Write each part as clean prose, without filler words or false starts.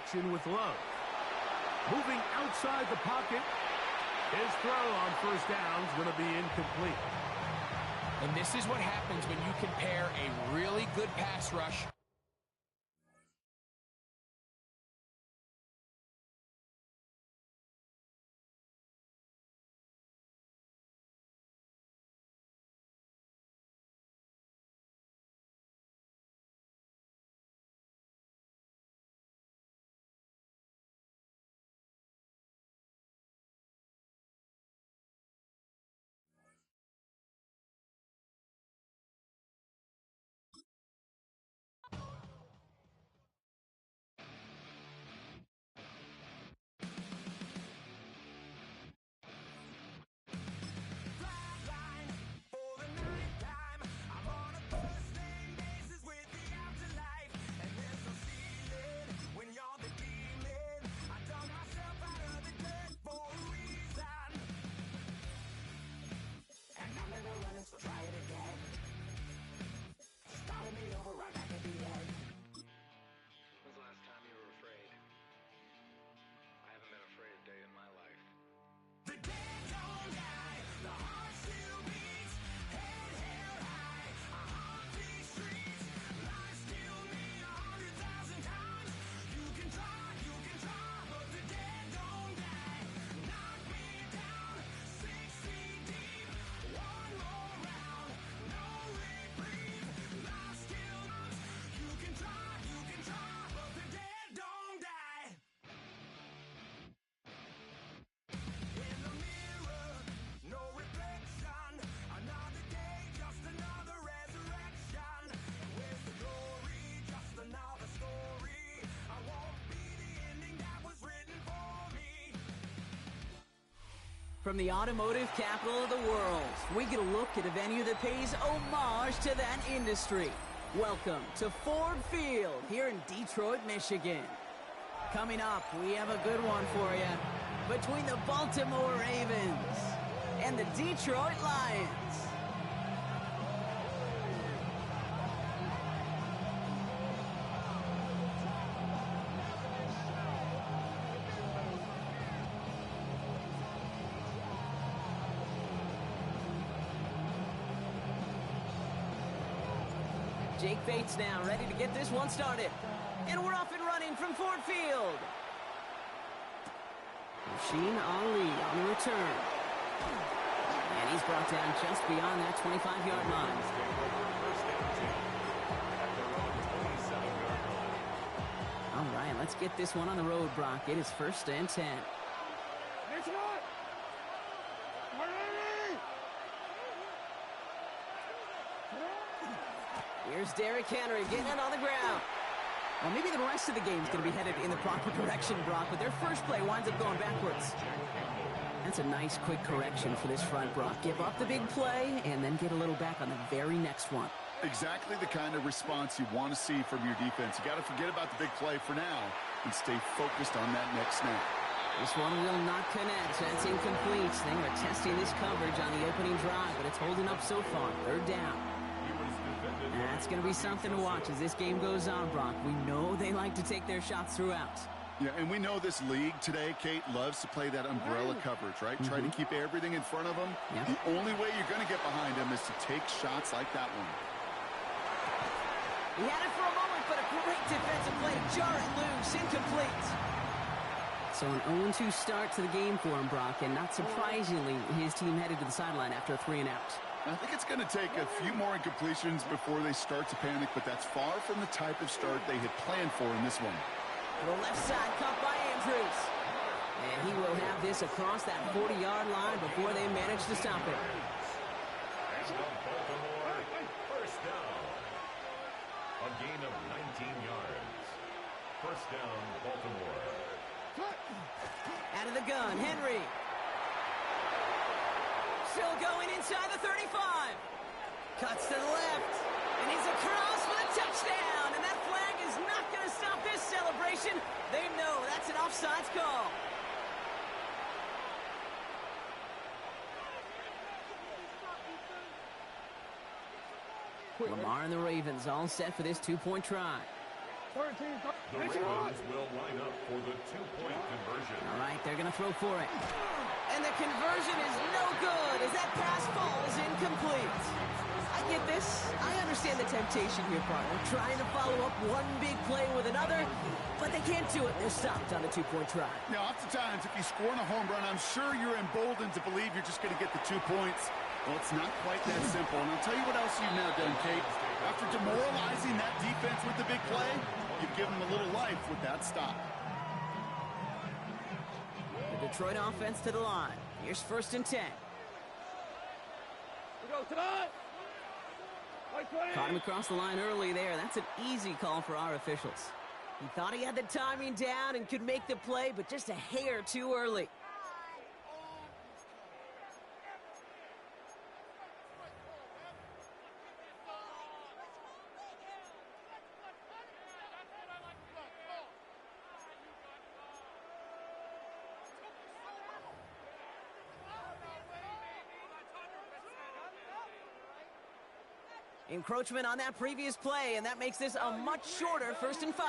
action with Love. Moving outside the pocket. His throw on first down is going to be incomplete. And this is what happens when you compare a really good pass rush. From the automotive capital of the world, we get a look at a venue that pays homage to that industry. Welcome to Ford Field here in Detroit, Michigan. Coming up, we have a good one for you between the Baltimore Ravens and the Detroit Lions. Jake Bates now ready to get this one started. And we're off and running from Ford Field. Rasheen Ali on the return. And he's brought down just beyond that 25-yard line. All right, let's get this one on the road, Brock. It is 1st and 10. Here's Derrick Henry getting it on the ground. Well, maybe the rest of the game's going to be headed in the proper direction, Brock, but their first play winds up going backwards. That's a nice quick correction for this front, Brock. Give up the big play and then get a little back on the very next one. Exactly the kind of response you want to see from your defense. You got to forget about the big play for now and stay focused on that next snap. This one will not connect. That's incomplete. They are testing this coverage on the opening drive, but it's holding up so far. 3rd down. That's going to be something to watch as this game goes on, Brock. We know they like to take their shots throughout. Yeah, and we know this league today, Kate, loves to play that umbrella coverage, right? Try to keep everything in front of them. Yep. The only way you're going to get behind them is to take shots like that one. He had it for a moment, but a great defensive play to jar it loose. Incomplete. So an 0-2 start to the game for him, Brock, and not surprisingly, his team headed to the sideline after a 3-and-out. I think it's going to take a few more incompletions before they start to panic, but that's far from the type of start they had planned for in this one. To the left side, caught by Andrews. And he will have this across that 40-yard line before they manage to stop it. Baltimore, 1st down. A gain of 19 yards. 1st down, Baltimore. Out of the gun, Henry. Still going inside the 35. Cuts to the left. And he's across for the touchdown. And that flag is not going to stop this celebration. They know that's an offsides call. Lamar and the Ravens all set for this 2-point try. The Ravens will line up the two-point conversion. All right, they're going to throw for it. And the conversion is no good as that pass falls incomplete. I get this. I understand the temptation here, partner. Trying to follow up one big play with another, but they can't do it. They're stopped on a two-point try. Now, oftentimes, if you score on a home run, I'm sure you're emboldened to believe you're just going to get the 2 points. Well, it's not quite that simple. And I'll tell you what else you've now done, Kate. After demoralizing that defense with the big play, you've given them a little life with that stop. The Detroit offense to the line. Here's 1st and 10. Caught him across the line early there. That's an easy call for our officials. He thought he had the timing down and could make the play, but just a hair too early. Encroachment on that previous play, and that makes this a much shorter 1st and 5.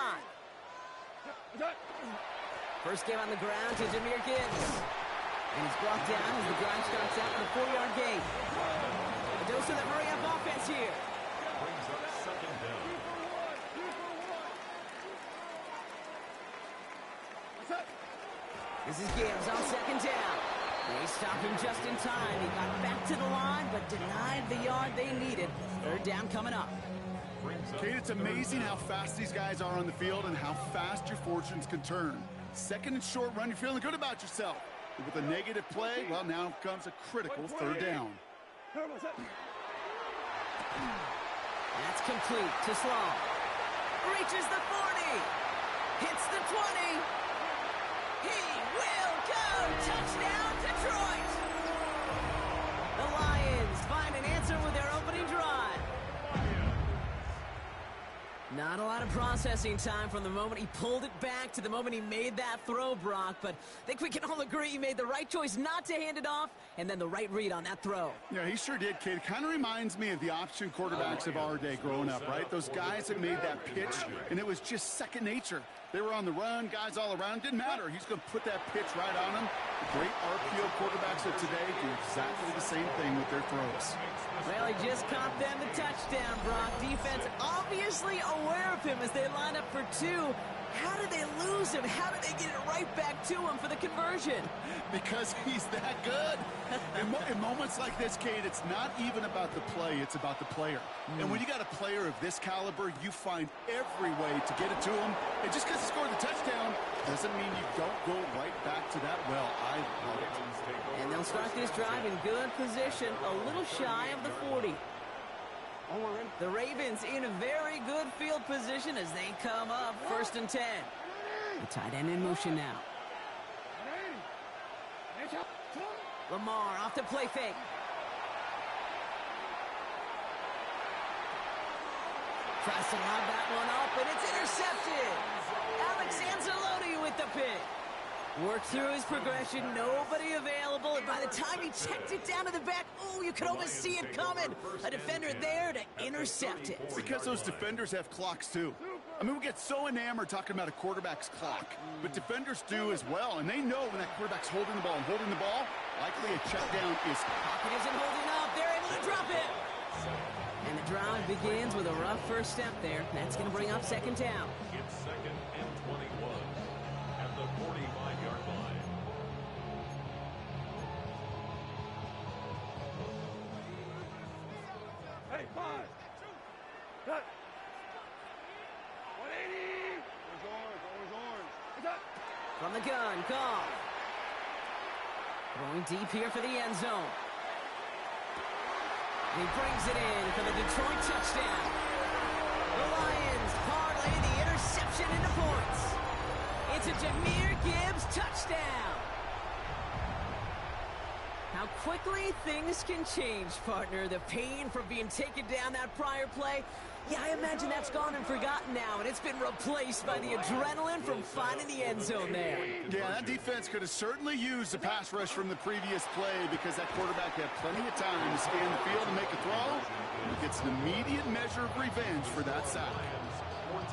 First game on the ground to Jahmyr Gibbs. And he's brought down as the drive starts out with a 4-yard gain. A dose of the hurry-up offense here. Brings up 2nd down. This is Gibbs on 2nd down. They stopped him just in time. He got back to the line, but denied the yard they needed. 3rd down coming up. Kate, it's amazing how fast these guys are on the field and how fast your fortunes can turn. 2nd and short run, you're feeling good about yourself. But with a negative play, well, now comes a critical 3rd down. That's complete to Sloan. Reaches the 40. Hits the 20. He will go. Touchdown, Detroit. The Lions find an answer with their opening drive. Not a lot of processing time from the moment he pulled it back to the moment he made that throw, Brock. But I think we can all agree he made the right choice not to hand it off, and then the right read on that throw. Yeah, he sure did, Kate. It kind of reminds me of the option quarterbacks of our day growing up, right? Those guys that made that pitch, and it was just second nature. They were on the run, guys all around. Didn't matter. He's going to put that pitch right on them. The great RPO quarterbacks of today do exactly the same thing with their throws. Well, he just caught them the touchdown, Brock. Defense obviously aware of him as they line up for 2. How did they lose him? How did they get it right back to him for the conversion? Because he's that good. In moments like this, Kate, it's not even about the play, it's about the player. And when you got a player of this caliber, you find every way to get it to him. And just because he scored the touchdown doesn't mean you don't go right back to that well. I love it. And they'll start this drive in good position, a little shy of the 40. The Ravens in a very good field position as they come up 1st and 10. The tight end in motion now. Lamar off the play fake. Tries to lob that one up, and it's intercepted. Alex Anzalone with the pick. Worked through his progression, nobody available, and by the time he checked it down to the back, oh, you could almost see it coming. A defender there to intercept it. Because those defenders have clocks, too. I mean, we get so enamored talking about a quarterback's clock, but defenders do as well, and they know when that quarterback's holding the ball and holding the ball, likely a check down is... Pocket isn't holding up. They're able to drop it. And the drive begins with a rough first step there. That's going to bring up 2nd down. It's 2nd and 21 at the 45-yard line. Hey, 5. Cut. 180. Always orange. From the gun, Goff. Going deep here for the end zone. And he brings it in for the Detroit touchdown. The Lions parlay the interception into points. It's a Jahmyr Gibbs touchdown. How quickly things can change, partner. The pain from being taken down that prior play, yeah, I imagine that's gone and forgotten now, and it's been replaced by the adrenaline from finding the end zone there. Yeah, that defense could have certainly used the pass rush from the previous play because that quarterback had plenty of time to scan the field and make a throw. He gets an immediate measure of revenge for that sack. 14,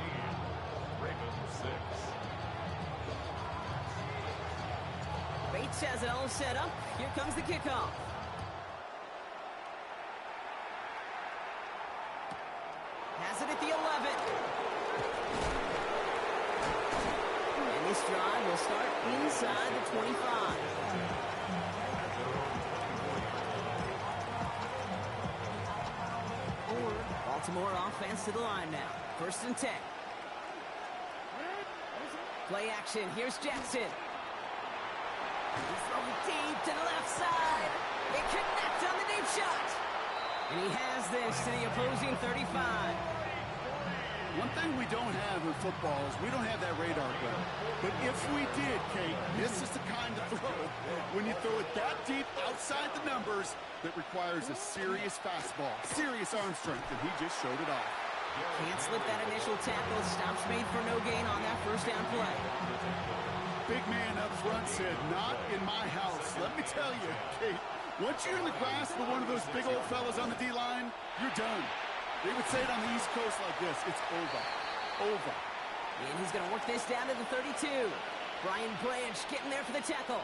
Ravens 6. Defense has it all set up. Here comes the kickoff. Has it at the 11. And this drive will start inside the 25. Baltimore offense to the line now. 1st and 10. Play action. Here's Jackson. He's throwing deep to the left side. They connect on the deep shot. And he has this to the opposing 35. One thing we don't have in football is we don't have that radar gun. But if we did, Kate, this is the kind of throw, when you throw it that deep outside the numbers, that requires a serious fastball, serious arm strength, and he just showed it off. Can't slip that initial tackle. Stops made for no gain on that 1st down play. Big man up front said, not in my house. Let me tell you, Kate, once you're in the grasp of one of those big old fellas on the D-line, you're done. They would say it on the East Coast like this, it's over. Over. And he's going to work this down to the 32. Brian Branch getting there for the tackle.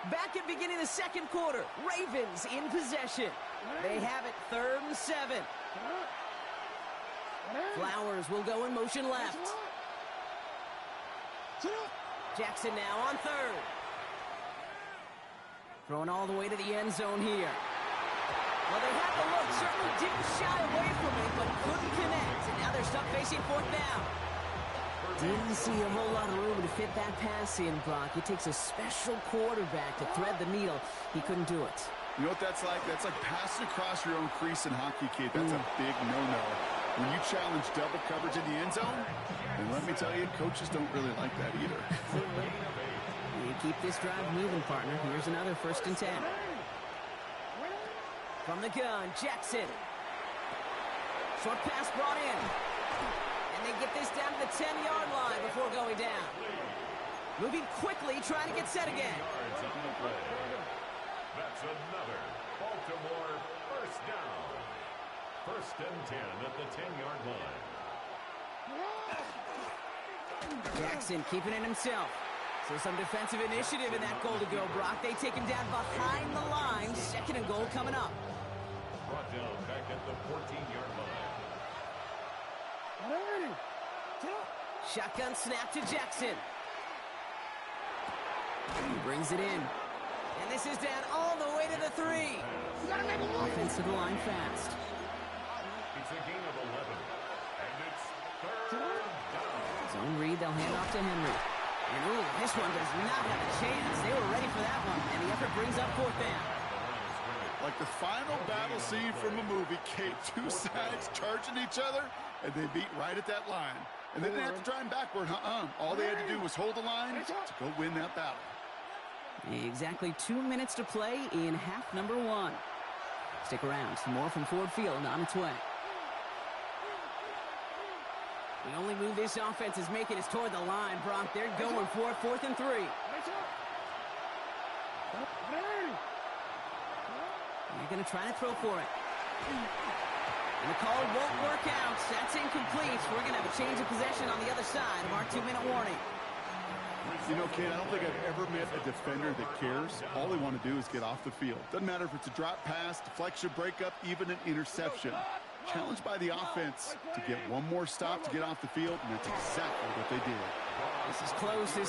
Back at beginning of the 2nd quarter. Ravens in possession. They have it 3rd and 7. Flowers will go in motion left. Jackson now on 3rd. Throwing all the way to the end zone here. Well, they had the look. Certainly didn't shy away from it, but couldn't connect. And now they're stuck facing 4th down. Didn't see a whole lot of room to fit that pass in, Brock. It takes a special quarterback to thread the needle. He couldn't do it. You know what that's like? That's like passing across your own crease in hockey, Kate. That's a big no-no. When you challenge double coverage in the end zone, and let me tell you, coaches don't really like that either. You keep this drive moving, partner. Here's another 1st and 10. From the gun, Jackson. Short pass brought in. And they get this down to the 10-yard line before going down. Moving quickly, trying to get set again. That's another Baltimore 1st down. 1st and 10 at the 10-yard line. Jackson keeping it himself. So some defensive initiative in that goal to go, Brock. They take him down behind the line. 2nd and goal coming up. Brought down back at the 14-yard line. Shotgun snap to Jackson. He brings it in. And this is down all the way to the 3. Offense to the line fast. It's a gain of 11. And it's 3rd down. Zone read, they'll hand off to Henry. And ooh, this one does not have a chance. They were ready for that one. And the effort brings up 4th down. Like the final battle scene from a movie, Kate, 2 sides charging each other, and they beat right at that line. And they didn't have to drive backward, All they had to do was hold the line to go win that battle. Exactly 2 minutes to play in half number 1. Stick around. Some more from Ford Field on its way. The only move this offense is making is toward the line, Brock. They're going for it, 4th and 3. They're going to try to throw for it. And the call won't work out. That's incomplete. We're going to have a change of possession on the other side of our 2-minute warning. You know, Kate, I don't think I've ever met a defender that cares. All they want to do is get off the field. Doesn't matter if it's a drop pass, deflection, breakup, even an interception. Challenged by the offense to get one more stop to get off the field, and that's exactly what they did. This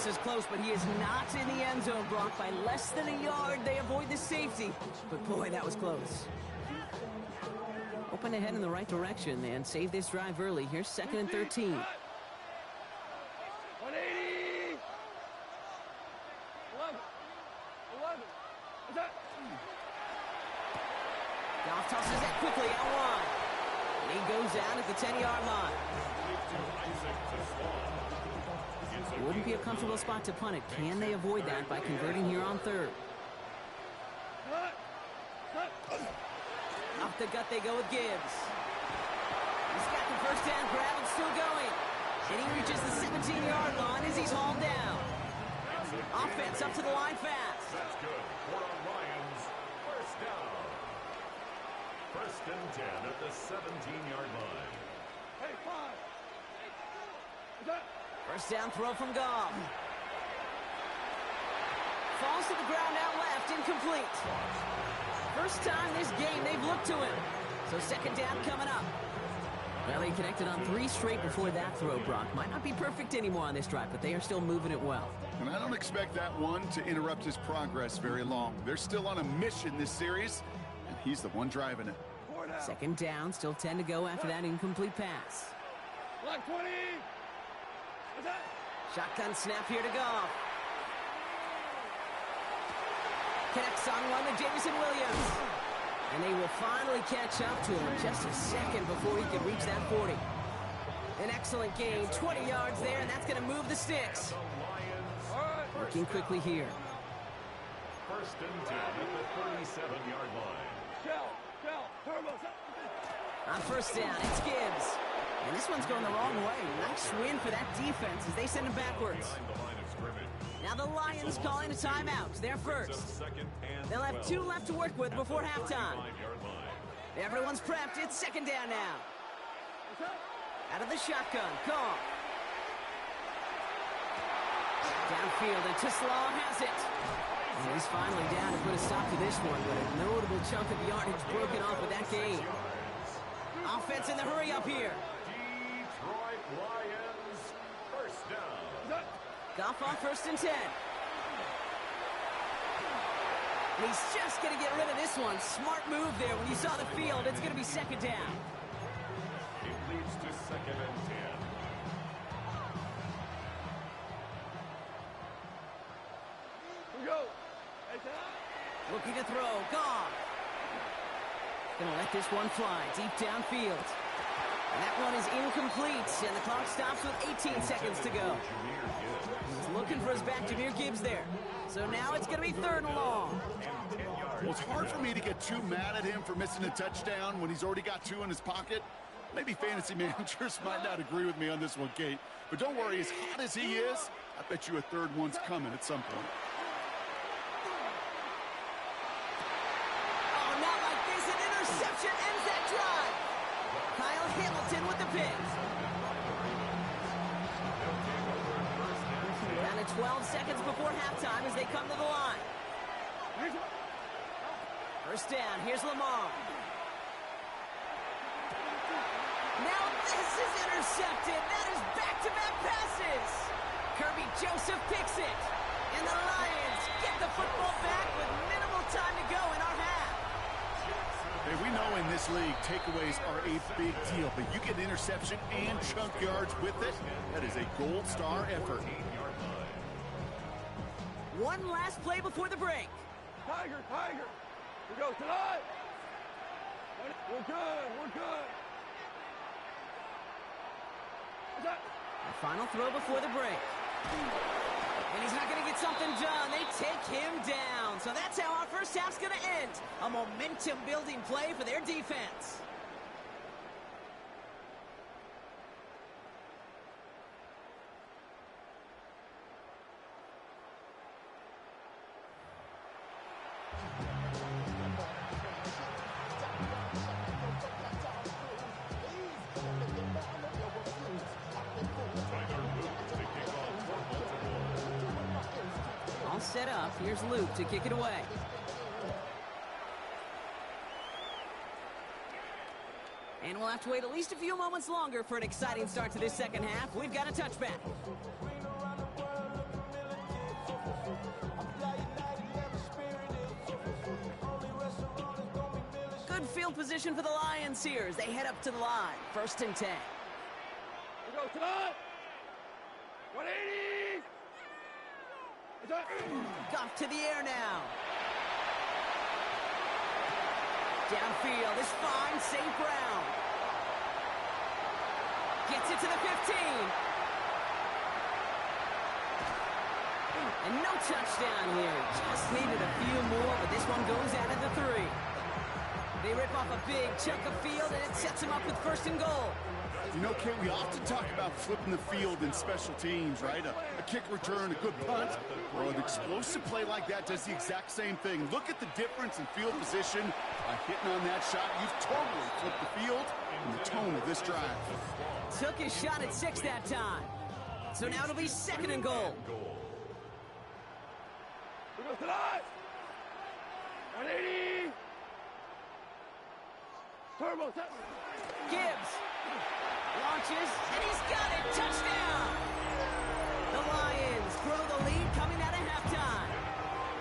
is close, but he is not in the end zone, Brock. By less than a yard, they avoid the safety. But boy, that was close. Open ahead in the right direction and save this drive early. Here's 2nd and 13. 180! 11. Goff tosses it quickly out wide. And he goes down at the 10-yard line. It wouldn't be a comfortable spot to punt it. Can they avoid that by converting here on 3rd? Off the gut they go with Gibbs. He's got the 1st down grab and still going. And he reaches the 17-yard line as he's hauled down. Offense up to the line fast. That's good. For Lions, 1st down. and 10 at the 17-yard line. Hey, 5. First down throw from Goff. Falls to the ground out left, incomplete. First time this game they've looked to him. So second down coming up. Well, he connected on 3 straight before that throw, Brock. Might not be perfect anymore on this drive, but they are still moving it well. And I don't expect that one to interrupt his progress very long. They're still on a mission this series, and he's the one driving it. Second down, still 10 to go after that incomplete pass. Black 20. Shotgun snap here to Goff. Connects on one to Jameson Williams. And they will finally catch up to him just a second before he can reach that 40. An excellent gain, 20 yards there, and that's going to move the sticks. Working quickly here. First and 10 at the 37-yard line. On first down, it's Gibbs. And this one's going the wrong way. Nice win for that defense as they send him backwards. Behind the line of scrimmage. Now the Lions calling a timeout. They're first. They'll have 2 left to work with before halftime. Everyone's prepped. It's second down now. Out of the shotgun. Goff. Downfield, and Tislaw has it. And he's finally down to put a stop to this one, but a notable chunk of yardage broken off with that game. Offense in the hurry up here. Detroit Lions, first down. Goff on first and 10. And he's just going to get rid of this one. Smart move there. When you saw the field, it's going to be second down. It leads to second and 10. We go. Looking to throw. Goff. Going to let this one fly deep downfield. And that one is incomplete. And the clock stops with 18 seconds to go. He's looking for his back, Jahmyr Gibbs there. So now it's going to be third and long. Well, it's hard for me to get too mad at him for missing a touchdown when he's already got 2 in his pocket. Maybe fantasy managers might not agree with me on this one, Kate. But don't worry, as hot as he is, I bet you a third one's coming at some point. Oh, not like this. An interception ends that drive. Kyle Hamilton with the pick. Down to 12 seconds before halftime as they come to the line. First down, here's Lamar. Now this is intercepted. That is back-to-back passes. Kirby Joseph picks it. And the Lions get the football back with minimal time to go in our half. Hey, we know in this league, takeaways are a big deal, but you get interception and chunk yards with it. That is a gold star effort. One last play before the break. Tiger, Tiger. We go tonight. We're good. We're good. The final throw before the break. And he's not going to get something done. They take him down. So that's how our first half's going to end. A momentum-building play for their defense. All set up. Here's Luke to kick it away. And we'll have to wait at least a few moments longer for an exciting start to this second half. We've got a touchback. Good field position for the Lions here as they head up to the line. First and 10. We go tonight. 180. Goff to the air now. Downfield is fine. St. Brown gets it to the 15. And no touchdown here. Just needed a few more, but this one goes out of the 3. They rip off a big chunk of field, and it sets them up with first and goal. You know, Kate, we often talk about flipping the field in special teams, right? A kick return, a good punt. Well, an explosive play like that does the exact same thing. Look at the difference in field position. By hitting on that shot, you've totally flipped the field and the tone of this drive. Took his shot at 6 that time. So now it'll be 2nd and goal. We go to the line. 180. Turbo. Gibbs launches, and he's got it. Touchdown! The Lions grow the lead coming out of halftime.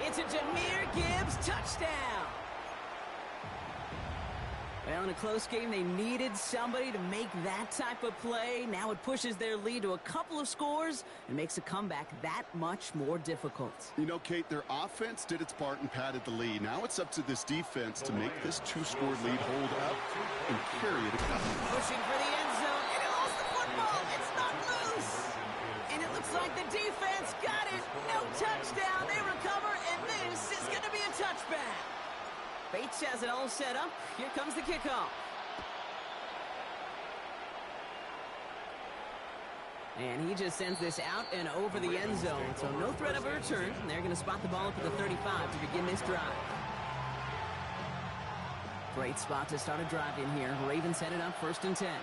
It's a Jahmyr Gibbs touchdown. Well, in a close game, they needed somebody to make that type of play. Now it pushes their lead to a couple of scores and makes a comeback that much more difficult. You know, Kate, their offense did its part and padded the lead. Now it's up to this defense to make this 2-score lead hold up and carry it across. Pushing for the end zone, and he lost the football. It's not loose. And it looks like the defense got it. No touchdown. They recover, and this is going to be a touchback. Bates has it all set up. Here comes the kickoff. And he just sends this out and over the end zone. So no threat of a return. And they're going to spot the ball up at the 35 to begin this drive. Great spot to start a drive in here. Ravens headed up 1st and 10.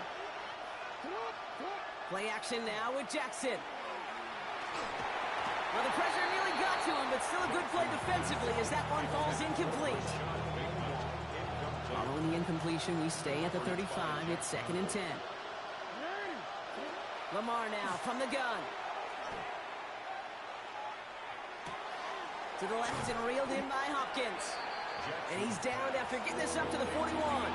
Play action now with Jackson. Well, the pressure nearly got to him, but still a good play defensively as that one falls incomplete. Following the incompletion, we stay at the 35. It's 2nd and 10. Lamar now from the gun. To the left and reeled in by Hopkins. And he's down after getting this up to the 41.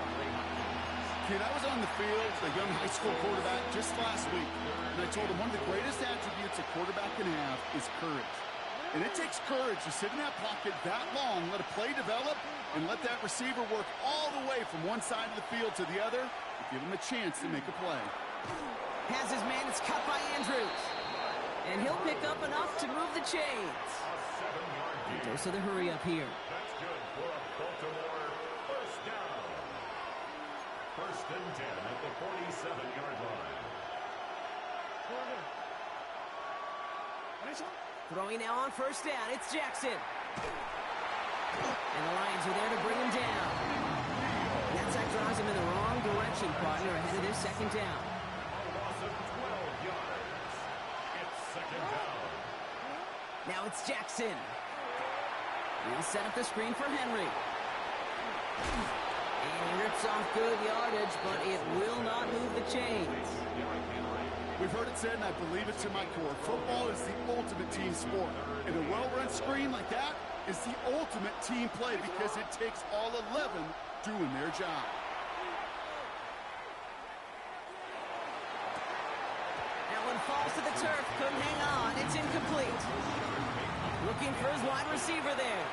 Kid, I was on the field, a young high school quarterback, just last week. And I told him one of the greatest attributes a quarterback can have is courage. And it takes courage to sit in that pocket that long, let a play develop, and let that receiver work all the way from one side of the field to the other to give him a chance to make a play. Has his man, it's cut by Andrews. And he'll pick up enough to move the chains. Dose of the hurry up here. That's good for a Baltimore first down. 1st and 10 at the 47-yard line. Throwing now on 1st down, it's Jackson. And the Lions are there to bring him down. That sack drives him in the wrong direction, partner, ahead of this 2nd down. A loss of 12 yards. It's 2nd down. Now it's Jackson. He'll set up the screen for Henry. And he rips off good yardage, but it will not move the chains. We've heard it said, and I believe it to my core, football is the ultimate team sport. And a well-run screen like that is the ultimate team play because it takes all 11 doing their job. That one falls to the turf, couldn't hang on, it's incomplete. Looking for his wide receiver there.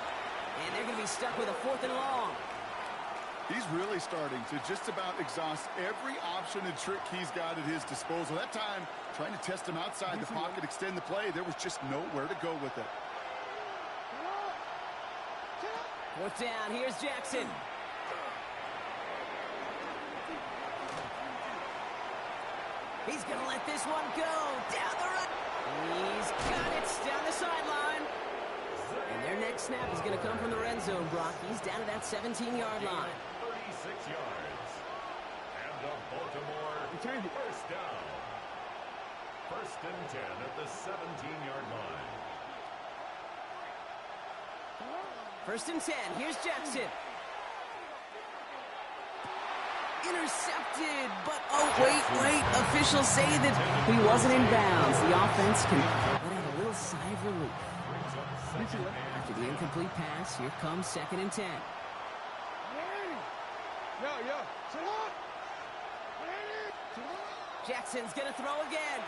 And they're going to be stuck with a 4th and long. He's really starting to just about exhaust every option and trick he's got at his disposal. That time, trying to test him outside the pocket, extend the play, there was just nowhere to go with it. 4th down, here's Jackson. He's going to let this one go. Down the run. He's got it. Down the sideline. And their next snap is going to come from the red zone, Brock. He's down to that 17-yard line. 36 yards. And the Baltimore first down. 1st and 10 at the 17-yard line. 1st and 10. Here's Jackson. Intercepted, but oh, wait. Officials say that he wasn't in bounds. The offense can let out a little sigh of relief. After the incomplete pass, here comes 2nd and 10. Jackson's going to throw again.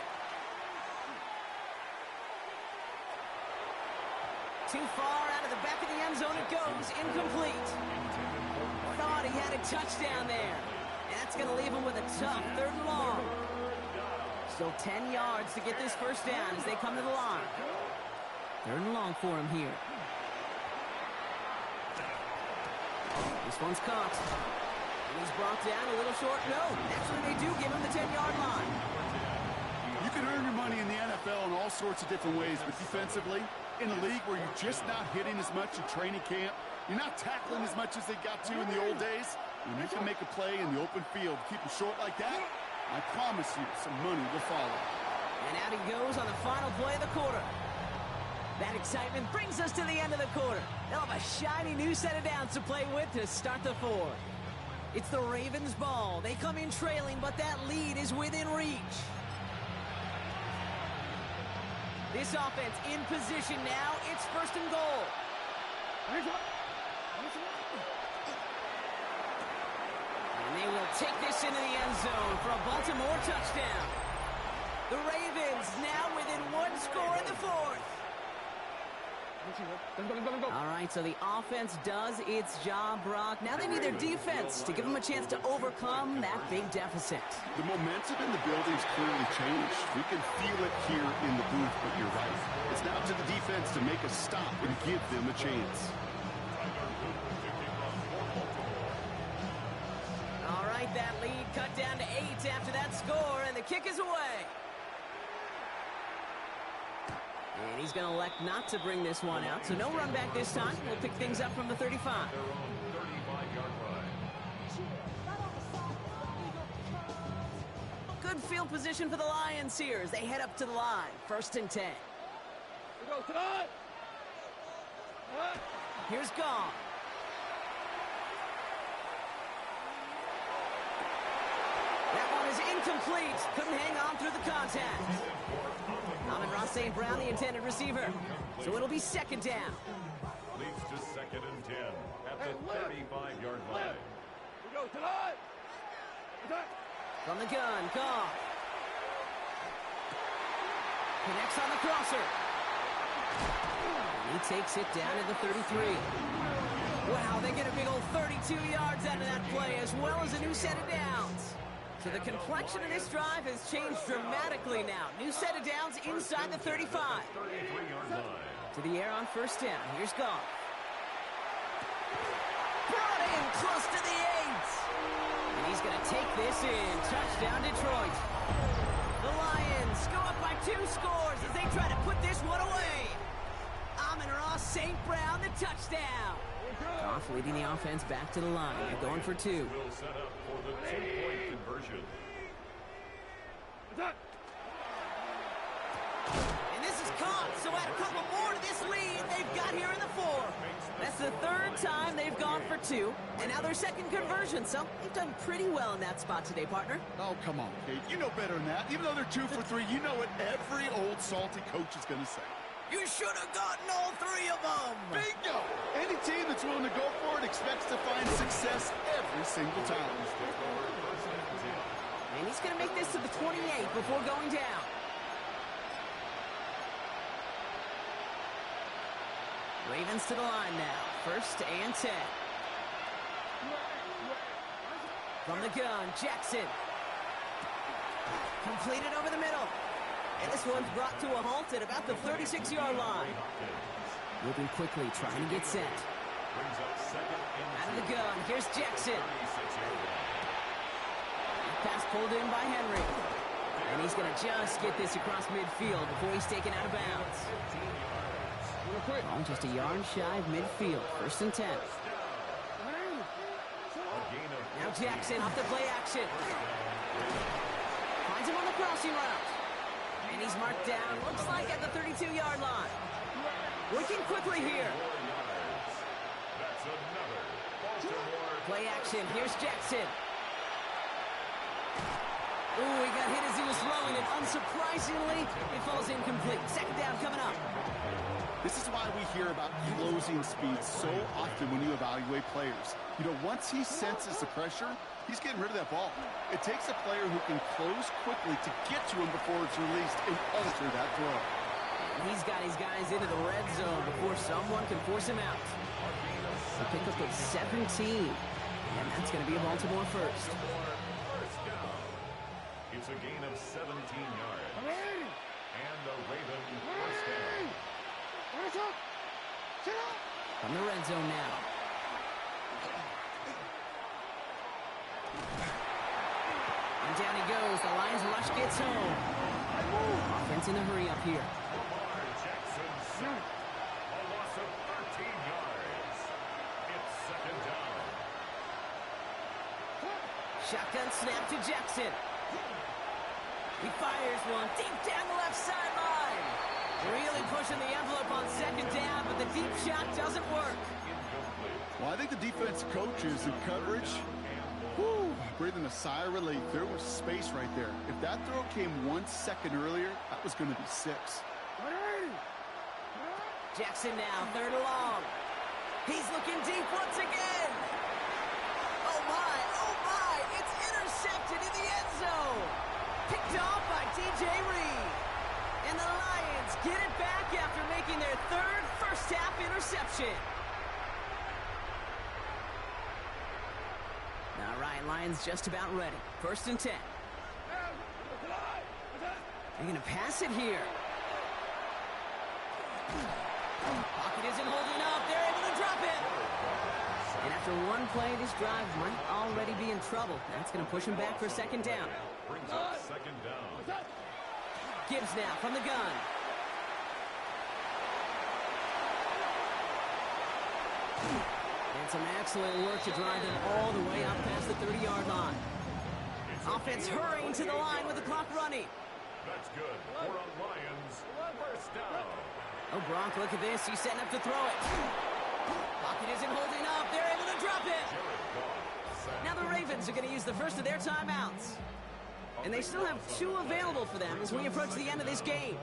Too far out of the back of the end zone it goes. Incomplete. Thought he had a touchdown there. And that's going to leave him with a tough 3rd and long. Still 10 yards to get this first down as they come to the line. 3rd and long for him here. This one's caught. And he's brought down a little short. No, actually they do give him the 10-yard line. You can earn your money in the NFL in all sorts of different ways, but defensively, in a league where you're just not hitting as much in training camp, you're not tackling as much as they got to in the old days, when you can make a play in the open field, keep it short like that, I promise you some money will follow. And out he goes on the final play of the quarter. That excitement brings us to the end of the quarter. They'll have a shiny new set of downs to play with to start the fourth. It's the Ravens' ball. They come in trailing, but that lead is within reach. This offense in position now. It's first and goal. And they will take this into the end zone for a Baltimore touchdown. The Ravens now within one score in the fourth. All right, so the offense does its job, Brock. Now they need their defense to give them a chance to overcome that big deficit. The momentum in the building's clearly changed. We can feel it here in the booth, but you're right. It's now to the defense to make a stop and give them a chance. All right, that lead cut down to 8 after that score, and the kick is away. And he's going to elect not to bring this one out, so no run back this time. We'll pick things up from the 35. Their own 35-yard line. Good field position for the Lions here as they head up to the line. First and 10. We go tonight. Here's Gong. That one is incomplete. Couldn't hang on through the contact. Amon-Ra St. Brown, the intended receiver. So it'll be second down. Leads to second and 10 at the 35-yard line. We go tonight. From the gun, Gong. Connects on the crosser. And he takes it down to the 33. Wow, they get a big old 32 yards out of that play, as well as a new set of downs. So the complexion of this drive has changed dramatically now. New set of downs inside the 35. 33-yard line. To the air on first down. Here's Goff. Brought in close to the 8. And he's going to take this in. Touchdown, Detroit. The Lions go up by 2 scores as they try to put this one away. Amon-Ra St. Brown, the touchdown. Goff leading the offense back to the line. They're going for 2. Will set up for the 2-point conversion. And this is caught, so add a couple more to this lead they've got here in the 4. That's the 3rd time they've gone for 2, and now their second conversion, so they've done pretty well in that spot today, partner. Oh, come on, Kate. You know better than that. Even though they're 2 for 3, you know what every old salty coach is going to say. You should have gotten all 3 of them. Bingo! Any team that's willing to go for it expects to find success every single time. And he's going to make this to the 28 before going down. Ravens to the line now. First and 10. From the gun, Jackson. Completed over the middle. And this one's brought to a halt at about the 36-yard line. Moving quickly, trying to get set. Out of the gun, here's Jackson. Pass pulled in by Henry. And he's going to just get this across midfield before he's taken out of bounds. Oh, just a yard shy of midfield. First and 10. Now Jackson off the play action. Finds him on the crossing route. And he's marked down, looks like at the 32-yard line. Working quickly here. Play action, here's Jackson. Ooh, he got hit as he was throwing it. Unsurprisingly, it falls incomplete. Second down coming up. This is why we hear about closing speed so often when you evaluate players. You know, once he senses the pressure, he's getting rid of that ball. It takes a player who can close quickly to get to him before it's released and alter that throw. And he's got his guys into the red zone before someone can force him out. A pickup of 17. And that's going to be a Baltimore first. It's a gain of 17 yards. And a Raven first down. From the red zone now. gets home. Offense in a hurry up here. Lamar Jackson sack. A loss of 13 yards. It's second down. Shotgun snap to Jackson. He fires one deep down the left sideline. Really pushing the envelope on second down, but the deep shot doesn't work. Well, I think the defense coaches in coverage, breathing a sigh of relief. There was space right there. If that throw came 1 second earlier, that was going to be 6. Jackson now, third and long. He's looking deep once again. Oh my, it's intercepted in the end zone. Picked off by DJ Reed. And the Lions get it back after making their third first-half interception. All right, Lions just about ready. 1st and 10. They're going to pass it here. Pocket isn't holding up. They're able to drop it. And after one play, this drive might already be in trouble. That's going to push him back for second down. Brings up second down. Gibbs now from the gun. And some excellent work to drive them all the way out past the 30-yard line. Offense hurrying to the line with the clock running. That's good. For a Lions first down. Oh, Gronk, look at this. He's setting up to throw it. Pocket isn't holding up. They're able to drop it. Now the Ravens are going to use the first of their timeouts. And they still have 2 available for them as we approach the end of this game.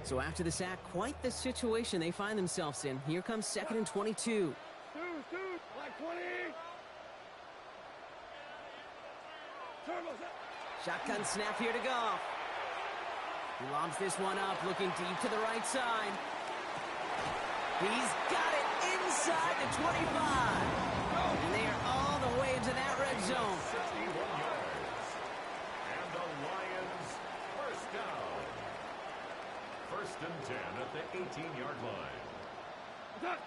So after the sack, quite the situation they find themselves in. Here comes 2nd and 22. Like 20. Shotgun snap here to Goff. He lobs this one up, looking deep to the right side. He's got it inside the 25. And they are all the way into that red zone. 61 yards. And the Lions first down. 1st and 10 at the 18-yard line.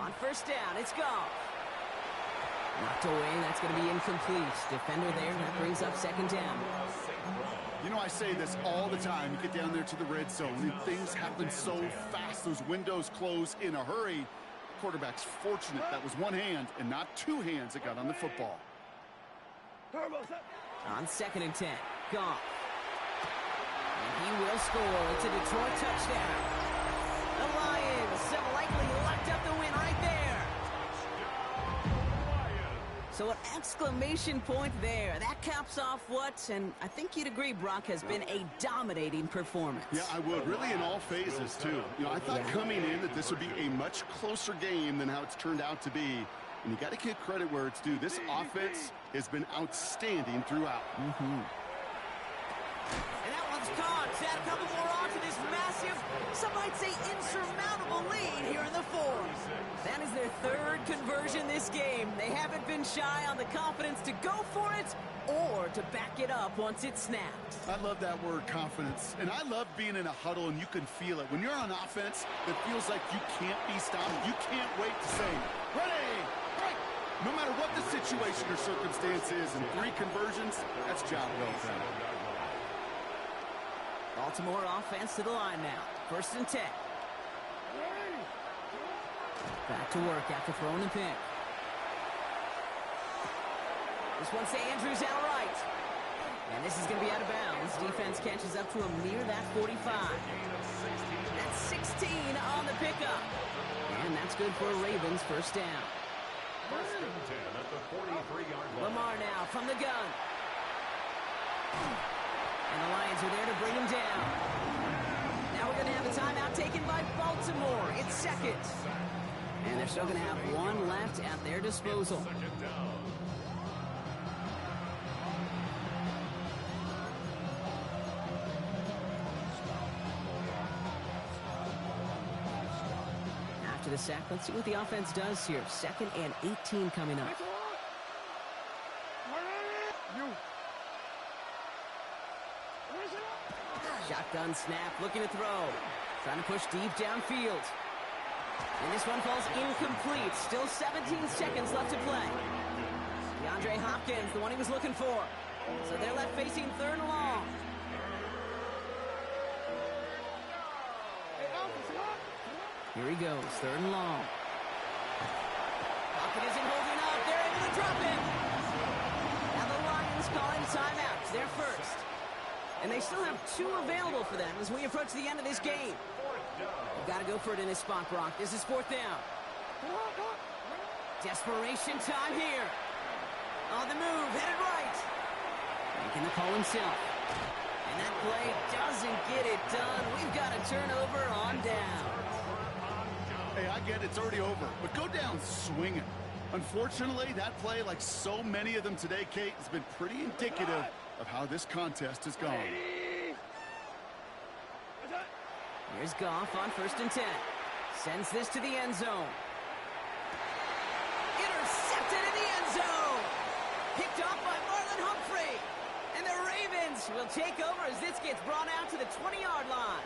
On first down, it's Goff. Knocked away, that's going to be incomplete. Defender there, that brings up second down. You know, I say this all the time. You get down there to the red zone, and things happen so fast. Those windows close in a hurry. Quarterback's fortunate that was one hand and not 2 hands that got on the football. On 2nd and 10, Goff. And he will score. It's a Detroit touchdown. The Lions have likely locked up the win right there. So an exclamation point there. That caps off what, and I think you'd agree, Brock, has been a dominating performance. Yeah, I would. Really in all phases, too. You know, I thought coming in that this would be a much closer game than how it's turned out to be. And you got to give credit where it's due. This offense has been outstanding throughout. And that one's caught. Add a couple more on to this massive, some might say insurmountable lead here in the 4th. That is their 3rd conversion this game. They haven't been shy on the confidence to go for it or to back it up once it's snapped. I love that word, confidence. And I love being in a huddle and you can feel it. When you're on offense, it feels like you can't be stopped. You can't wait to say, ready, break. No matter what the situation or circumstance is, and 3 conversions, that's job well done. Baltimore offense to the line now. 1st and 10. Back to work after throwing the pick. This one's to Andrews outright. And this is going to be out of bounds. Defense catches up to him near that 45. That's 16 on the pickup. And that's good for Ravens first down. 1st and 10 at the 43-yard line. Lamar now from the gun. And the Lions are there to bring him down. Now we're going to have a timeout taken by Baltimore. It's 2nd. And they're still going to have 1 left at their disposal. Second down. After the sack, let's see what the offense does here. 2nd and 18 coming up. Shotgun snap, looking to throw. Trying to push deep downfield. And this one falls incomplete. Still 17 seconds left to play. DeAndre Hopkins, the one he was looking for. So they're left facing third and long. Here he goes, third and long. Hopkins isn't holding up. They're able to drop it. Now the Lions calling timeout. They're first. And they still have 2 available for them as we approach the end of this game. You've got to go for it in this spot, Brock. This is 4th down. Desperation time here. On the move, headed right. Making the call himself. And that play doesn't get it done. We've got a turnover on down. Hey, I get it's already over, but go down swinging. Unfortunately, that play, like so many of them today, Kate, has been pretty indicative of how this contest has gone. Here's Goff on 1st and 10. Sends this to the end zone. Intercepted in the end zone. Picked off by Marlon Humphrey. And the Ravens will take over as this gets brought out to the 20-yard line.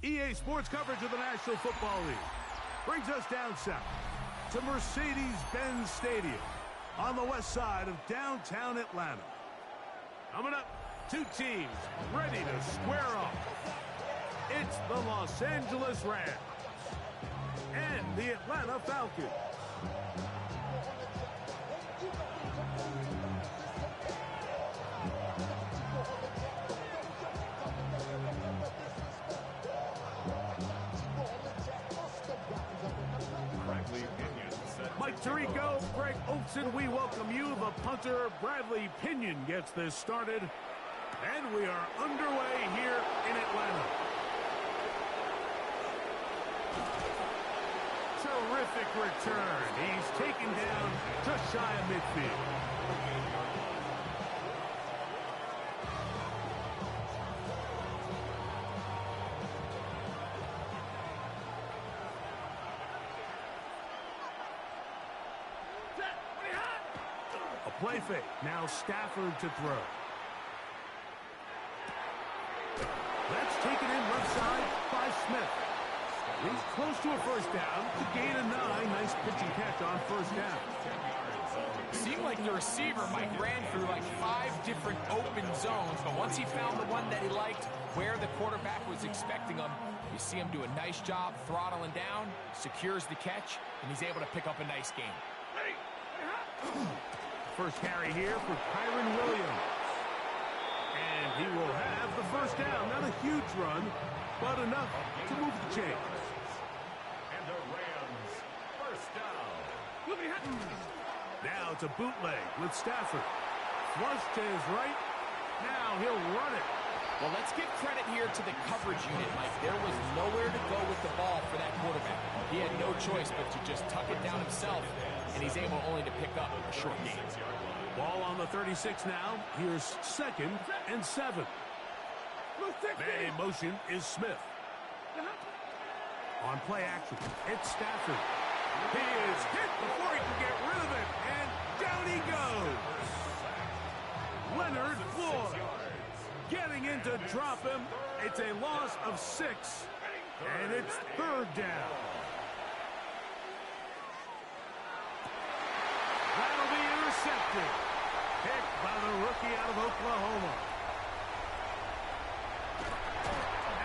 EA Sports coverage of the National Football League brings us down south to Mercedes-Benz Stadium on the west side of downtown Atlanta. Coming up, 2 teams ready to square off. It's the Los Angeles Rams and the Atlanta Falcons. Mike Tirico, Greg Olson, we welcome you. The punter, Bradley Pinion, gets this started. And we are underway here in Atlanta. Terrific return. He's taken down just shy of midfield. Play fake. Now Stafford to throw. That's taken in left side by Smith. He's close to a first down. To gain a 9. Nice pitching catch on first down. Seemed like the receiver, Mike, ran through like 5 different open zones, but once he found the one that he liked, where the quarterback was expecting him, you see him do a nice job throttling down, secures the catch, and he's able to pick up a nice game. First carry here for Kyron Williams. And he will have the first down. Not a huge run, but enough to move the chains. And the Rams, first down. Now it's a bootleg with Stafford. Flush to his right. Now he'll run it. Well, let's give credit here to the coverage unit, Mike. There was nowhere to go with the ball for that quarterback. He had no choice but to just tuck it down himself, and he's able only to pick up a short gain. Ball on the 36 now. Here's 2nd and 7. Man in motion is Smith. On play action, it's Stafford. He is hit before he can get rid of it, and down he goes. Leonard Floyd getting in to drop him. It's a loss of 6, and it's 3rd down. That'll be intercepted. Picked by the rookie out of Oklahoma.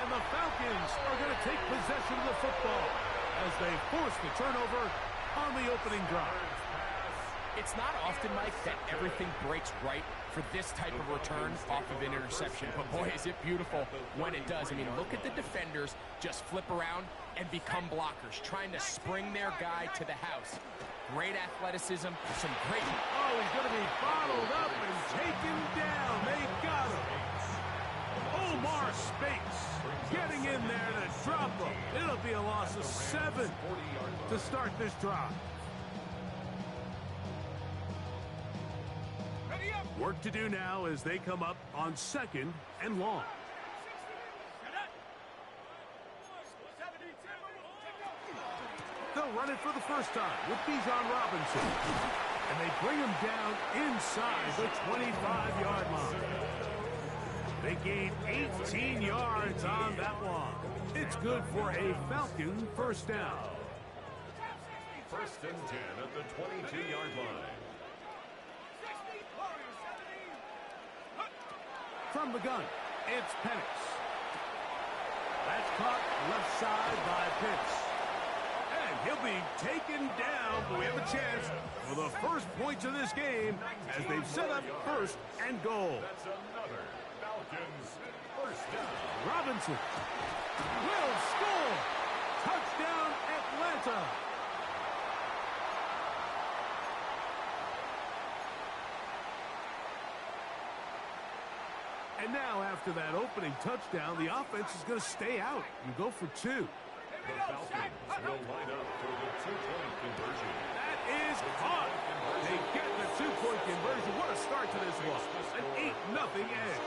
And the Falcons are going to take possession of the football as they force the turnover on the opening drive. It's not often, Mike, that everything breaks right for this type of return off of an interception. But boy, is it beautiful when it does. I mean, look at the defenders just flip around and become blockers, trying to spring their guy to the house. Great athleticism, some great... Oh, he's going to be bottled up and taken down. They got him. Omar Speights getting in there to drop him. It'll be a loss of 7 to start this drive. Work to do now as they come up on 2nd and long. They'll run it for the first time with Bijan Robinson. And they bring him down inside the 25-yard line. They gain 18 yards on that one. It's good for a Falcon first down. 1st and 10 at the 22-yard line. From the gun, it's Penix. That's caught left side by Pitts. And he'll be taken down, but we have a chance for the first points of this game as they've set up 1st and goal. That's another Falcons first down. Robinson will score. Touchdown, Atlanta. And now, after that opening touchdown, the offense is going to stay out and go for 2. The Falcons will line up for the 2-point conversion. That is caught. They get the 2-point conversion. What a start to this one. An 8-0 edge.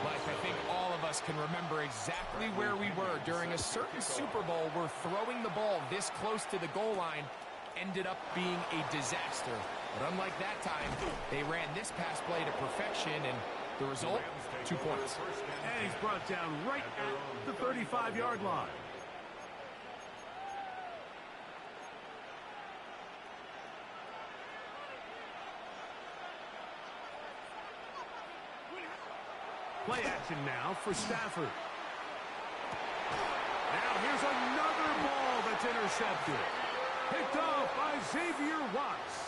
Mike, I think all of us can remember exactly where we were during a certain Super Bowl where throwing the ball this close to the goal line ended up being a disaster. But unlike that time, they ran this pass play to perfection, and the result, 2 points. And he's brought down right at the 35-yard line. Play action now for Stafford. Now here's another ball that's intercepted. Picked off by Xavier Watts.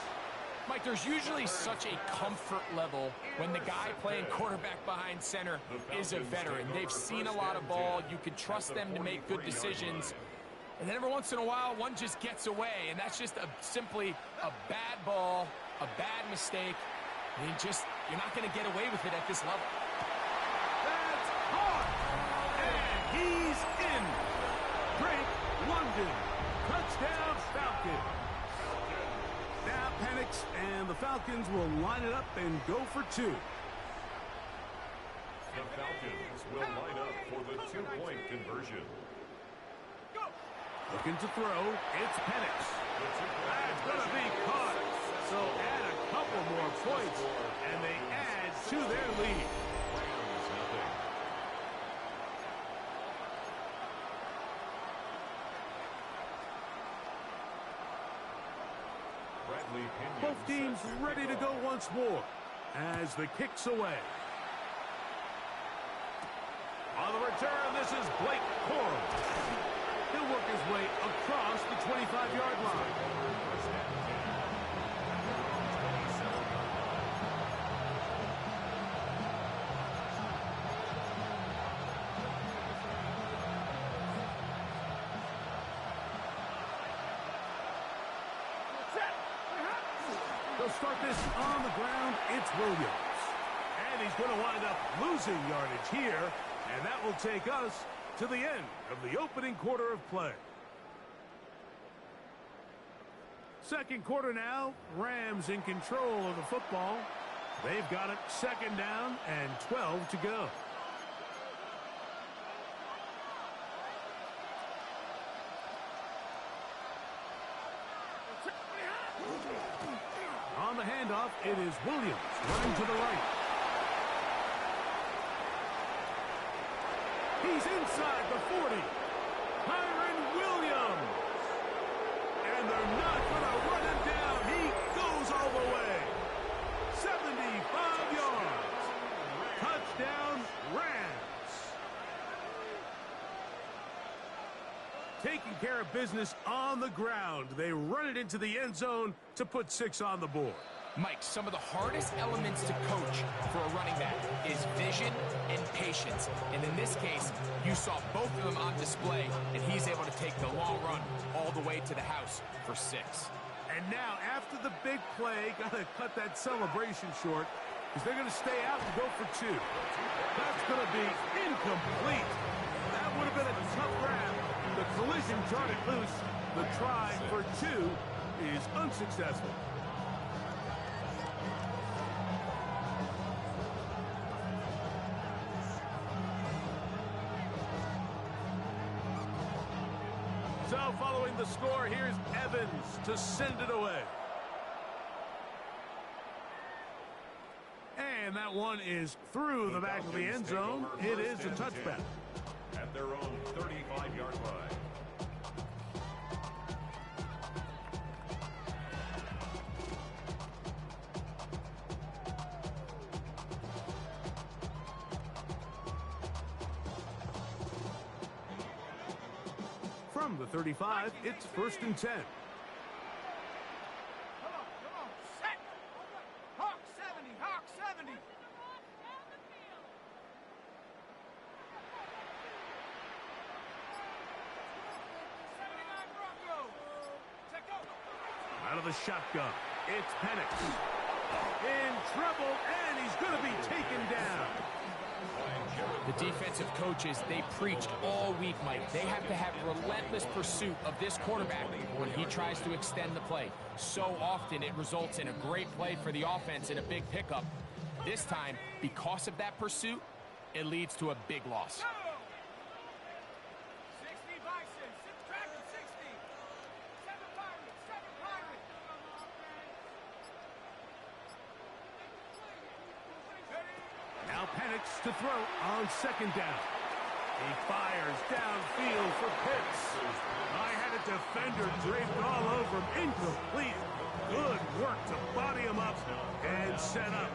Mike, there's usually such a comfort level when the guy playing quarterback behind center is a veteran. They've seen a lot of ball. You can trust them to make good decisions. And then every once in a while, one just gets away. And that's just simply a bad ball, a bad mistake. I mean, you're not going to get away with it at this level. That's hard. And he's in. Drake London. Touchdown Falcons. Now Penix and the Falcons will line it up and go for 2. The Falcons will line up for the 2-point conversion. Looking to throw, it's Penix. That's going to be caught. So add a couple more points, and they add to their lead. Both teams ready to go once more as the kick's away. On the return, this is Blake Corum. He'll work his way across the 25-yard line. They'll start this on the ground. It's Williams. And he's going to wind up losing yardage here. And that will take us to the end of the opening quarter of play. Second quarter now. Rams in control of the football. They've got it second down and 12 to go. On the handoff, it is Williams running to the right. He's inside the 40. Kyron Williams. And they're not going to run him down. He goes all the way. 75 yards. Touchdown, Rams. Taking care of business on the ground. They run it into the end zone to put 6 on the board. Mike, some of the hardest elements to coach for a running back is vision and patience. And in this case, you saw both of them on display, and he's able to take the long run all the way to the house for 6. And now, after the big play, got to cut that celebration short because they're going to stay out and go for 2. That's going to be incomplete. That would have been a tough grab. The collision jarred it loose. The try for 2 is unsuccessful. So following the score, here's Evans to send it away. And that one is through the back of the end zone. It is a touchback. At their own 35-yard line. From the 35, it's 1st and 10. Come on, set! Hawk 70, Hawk 70! Out of the shotgun, it's Penix. In trouble, and he's going to be taken down. The defensive coaches, they preached all week, Mike. They have to have relentless pursuit of this quarterback when he tries to extend the play. So often it results in a great play for the offense and a big pickup. This time, because of that pursuit, it leads to a big loss. 60 Bison, 6 Dragon, 60. 7 Pirates, 7 Pirates. Now Penix to throw on 2nd down. He fires downfield for Pitts. I had a defender draped all over him. Incomplete. Good work to body him up and set up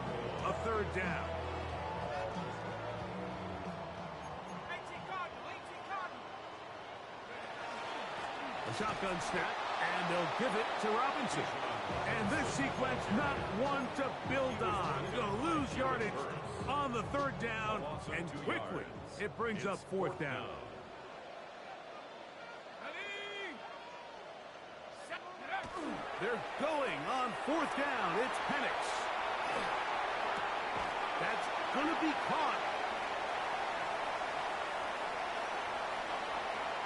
a 3rd down. 18 Cardinal, 18 Cardinal. A shotgun snap, and they'll give it to Robinson. And this sequence, not one to build on. Going to lose yardage on the 3rd down, and quickly it brings up 4th down. They're going on 4th down. It's Penix. That's going to be caught.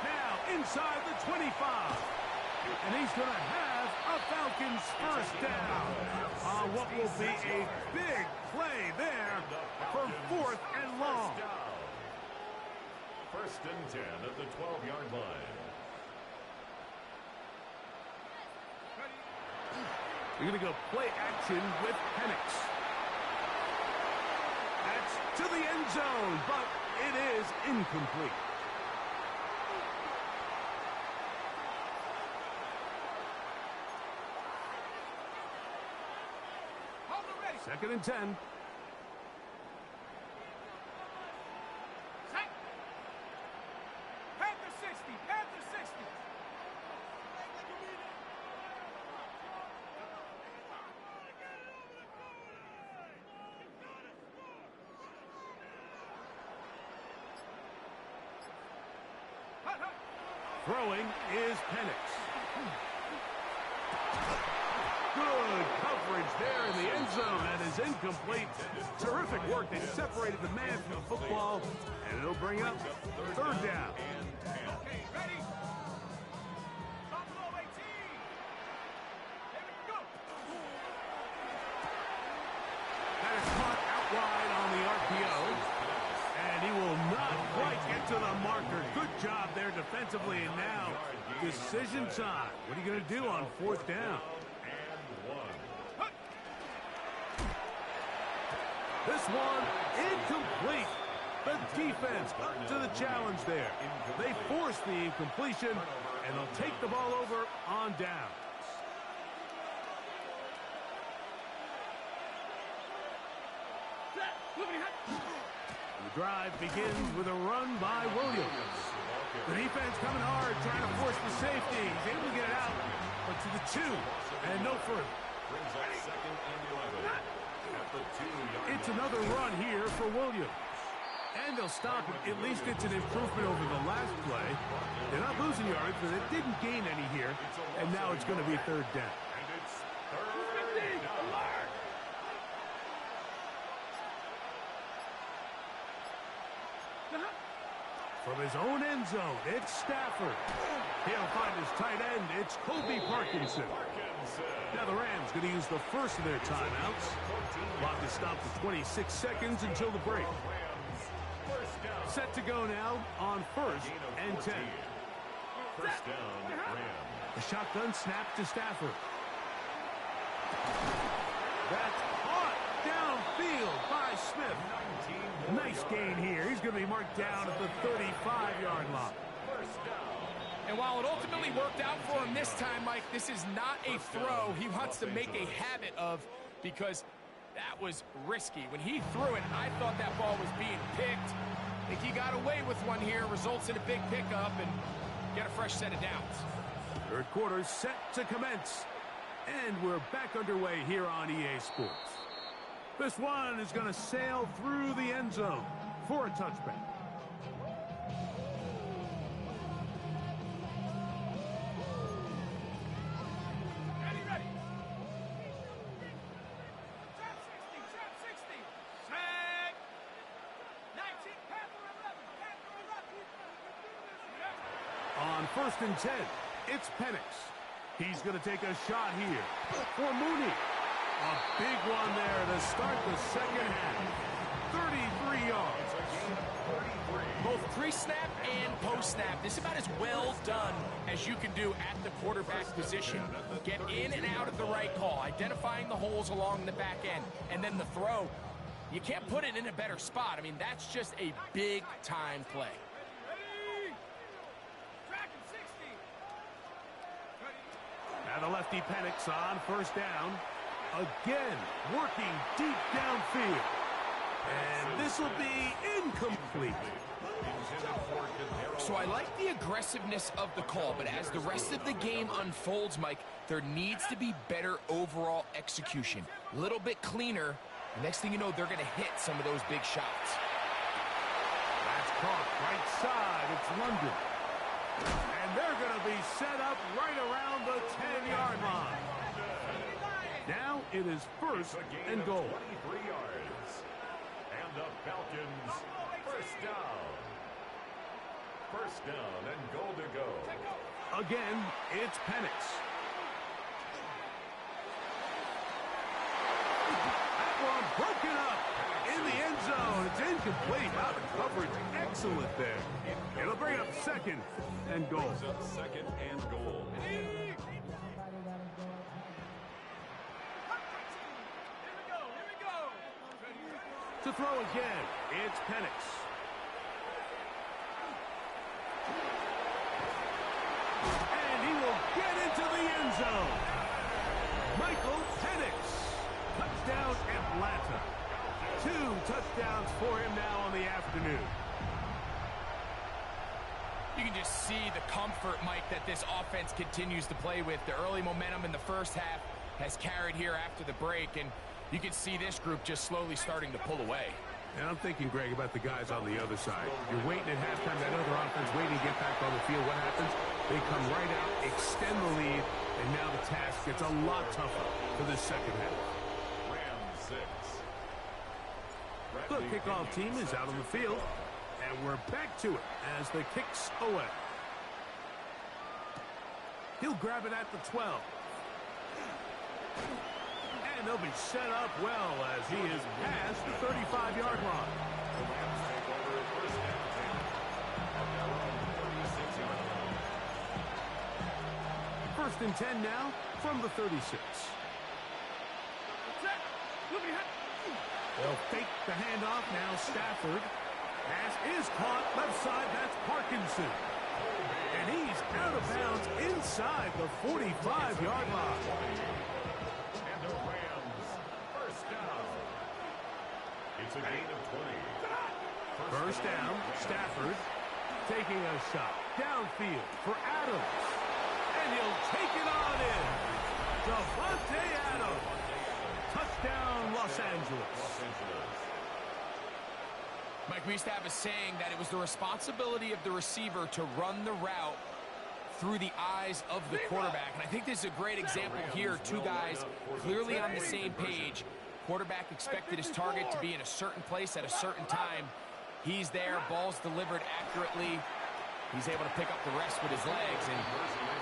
Now inside the 25. And he's going to have a Falcons 1st down on what will be a big play there for 4th and long. 1st and 10 at the 12-yard line. You're going to go play action with Penix. That's to the end zone, but it is incomplete. Second and 10. Panther 60, Panther 60. Throwing is Penix. Good coverage there in the end zone. That is incomplete. Terrific work. They separated the man from the football, and it'll bring up third down. Okay, ready? Buffalo 18. Here we go. That is caught out wide on the RPO, and he will not quite get to the marker. Good job there defensively, and now decision time. What are you going to do on fourth down? This one incomplete. The defense up to the challenge there. They force the incompletion, and they'll take the ball over on downs. The drive begins with a run by Williams. The defense coming hard, trying to force the safety. He's able to get it out, but to the 2, and no further. Brings up second and 11 at the 2-yard line. It's another run here for Williams. And they'll stop it. At least it's an improvement over the last play. They're not losing yards, but they didn't gain any here. And now it's going to be third down. And it's third down. From his own end zone, it's Stafford. He'll find his tight end. It's Kobe Parkinson. Now the Rams going to use the first of their timeouts. Clock is stopped at 26 seconds until the break. Set to go now on first and 10. First down, Rams. The shotgun snap to Stafford. That's caught downfield by Smith. Nice gain here. He's going to be marked down at the 35-yard line. And while it ultimately worked out for him this time, Mike, this is not a throw he wants to make a habit of, because that was risky. When he threw it, I thought that ball was being picked. I think he got away with one here, results in a big pickup, and get a fresh set of downs. Third quarter set to commence. And we're back underway here on EA Sports. This one is going to sail through the end zone for a touchback. Ready. Trap 60. Set. 19, Panther 11. On first and 10, it's Penix. He's going to take a shot here for Mooney. A big one there to start the second half. 33 yards. Both pre-snap and post-snap. This is about as well done as you can do at the quarterback position. Get in and out at the right call, identifying the holes along the back end. And then the throw, you can't put it in a better spot. I mean, that's just a big-time play. Now the lefty Penix on first down. Again, working deep downfield. And this will be incomplete. So I like the aggressiveness of the call, but as the rest of the game unfolds, Mike, there needs to be better overall execution. A little bit cleaner. The next thing you know, they're going to hit some of those big shots. That's caught right side. It's London. And they're going to be set up right around the 10-yard line. Now it is first and goal. 23 yards. And the Falcons, first down. First down and goal to go. Again, it's Penix. That one broken up in the end zone. It's incomplete. Wow, the coverage excellent there. It'll bring up second and goal. Second and goal. To throw again, it's Penix. And he will get into the end zone. Michael Penix. Touchdown, Atlanta. 2 touchdowns for him now on the afternoon. You can just see the comfort, Mike, that this offense continues to play with. The early momentum in the first half has carried here after the break, and you can see this group just slowly starting to pull away. And I'm thinking, Greg, about the guys on the other side. You're waiting at halftime, that other offense waiting to get back on the field. What happens? They come right out, extend the lead, and now the task gets a lot tougher for this second half. The kickoff team is out on the field, and we're back to it as the kick's away. He'll grab it at the 12. And they'll be set up well as he is past the 35-yard line. The Rams take over at first down 10 on their own 36-yard line. First and 10 now from the 36. They'll fake the handoff. Now Stafford. Pass is caught. Left side, that's Parkinson. And he's out of bounds inside the 45-yard line. And the Rams, first down. It's a gain of 20. First down, Stafford taking a shot downfield for Adams. And he'll take it on in. Davante Adams. Touchdown, Los Angeles. Mike, we used to have a saying that it was the responsibility of the receiver to run the route through the eyes of the quarterback. And I think this is a great example here. Two guys clearly on the same page. Quarterback expected his target to be in a certain place at a certain time. He's there, ball's delivered accurately. He's able to pick up the rest with his legs, and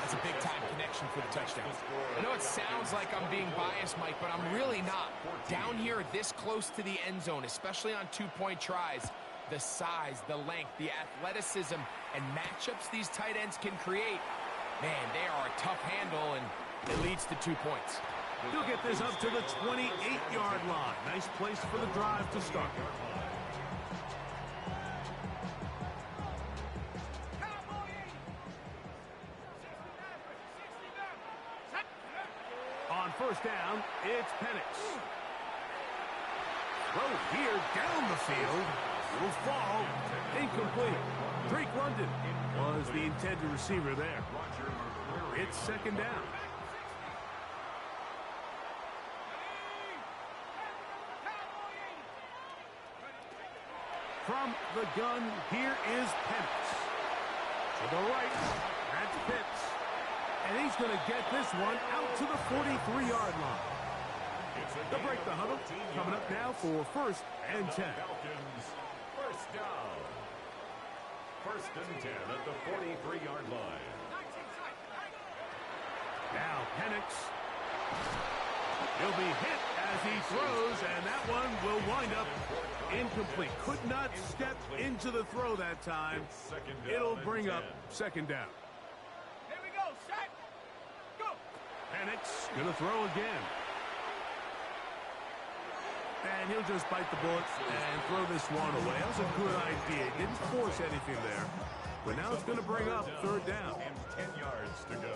that's a big-time connection for the touchdown. I know it sounds like I'm being biased, Mike, but I'm really not. Down here this close to the end zone, especially on two-point tries, the size, the length, the athleticism, and matchups these tight ends can create, man, they are a tough handle, and it leads to 2 points. He'll get this up to the 28-yard line. Nice place for the drive to start. On first down, it's Penix. Throw here down the field. Will fall. Incomplete. Drake London was the intended receiver there. It's second down. From the gun, here is Penix. To the right, that's Pitts. And he's going to get this one out to the 43-yard line. They'll break the huddle. Coming up now for first and 10. Falcons, first down. First and 10 at the 43-yard line. Now Penix. He'll be hit as he throws, and that one will wind up incomplete. Could not step into the throw that time. It'll bring up second down. Here we go, set, go. Penix gonna throw again. And he'll just bite the bullet and throw this one away. That was a good idea. Didn't force anything there. But now it's going to bring up third down. And 10 yards to go.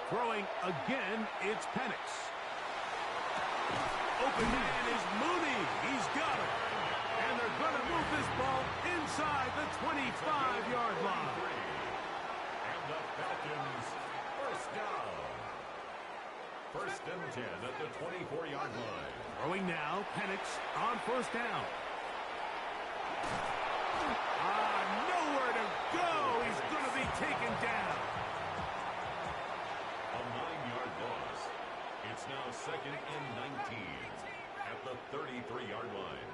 Throwing again, it's Penix. Open man is Mooney. He's got it. And they're going to move this ball inside the 25-yard line. And the Falcons, first down. First and 10 at the 24-yard line. Throwing now, Penix on first down. Nowhere to go. He's going to be taken down. A 9-yard loss. It's now second and 19 at the 33-yard line.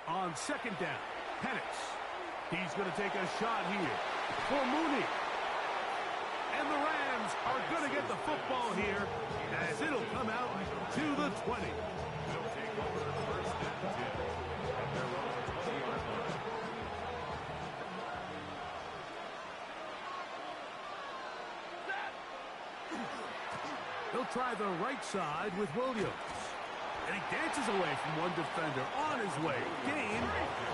On second down, Penix. He's going to take a shot here for Mooney. And the Rams are going to get the football here as it'll come out to the 20. They'll take over first and 10 at the their own 20-yard line. He'll try the right side with Williams. And he dances away from one defender on his way. Gain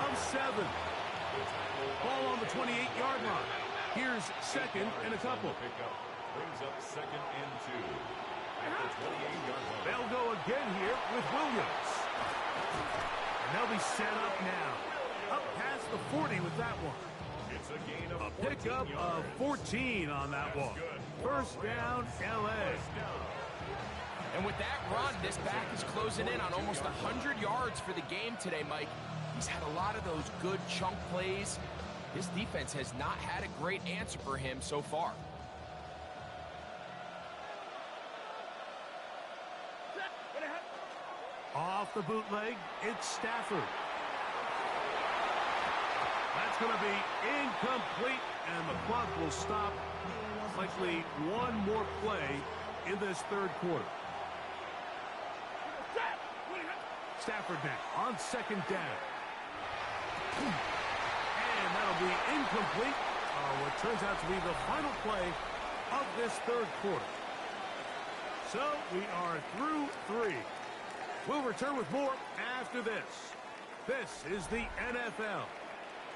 of 7. Ball on the 28-yard line. Here's second and a couple. Brings up second and 2. At the 28-yard line. They'll go again here with Williams. And they'll be set up now. Up past the 40 with that one. It's a gain of A pickup of 14 on that one. First down, L.A. And with that run, this back is closing in on almost 100 yards for the game today, Mike. He's had a lot of those good chunk plays. This defense has not had a great answer for him so far. Off the bootleg, it's Stafford. That's going to be incomplete, and the clock will stop. Likely one more play in this third quarter. Stafford now on second down. And that'll be incomplete. What turns out to be the final play of this third quarter. So we are through 3. We'll return with more after this. This is the NFL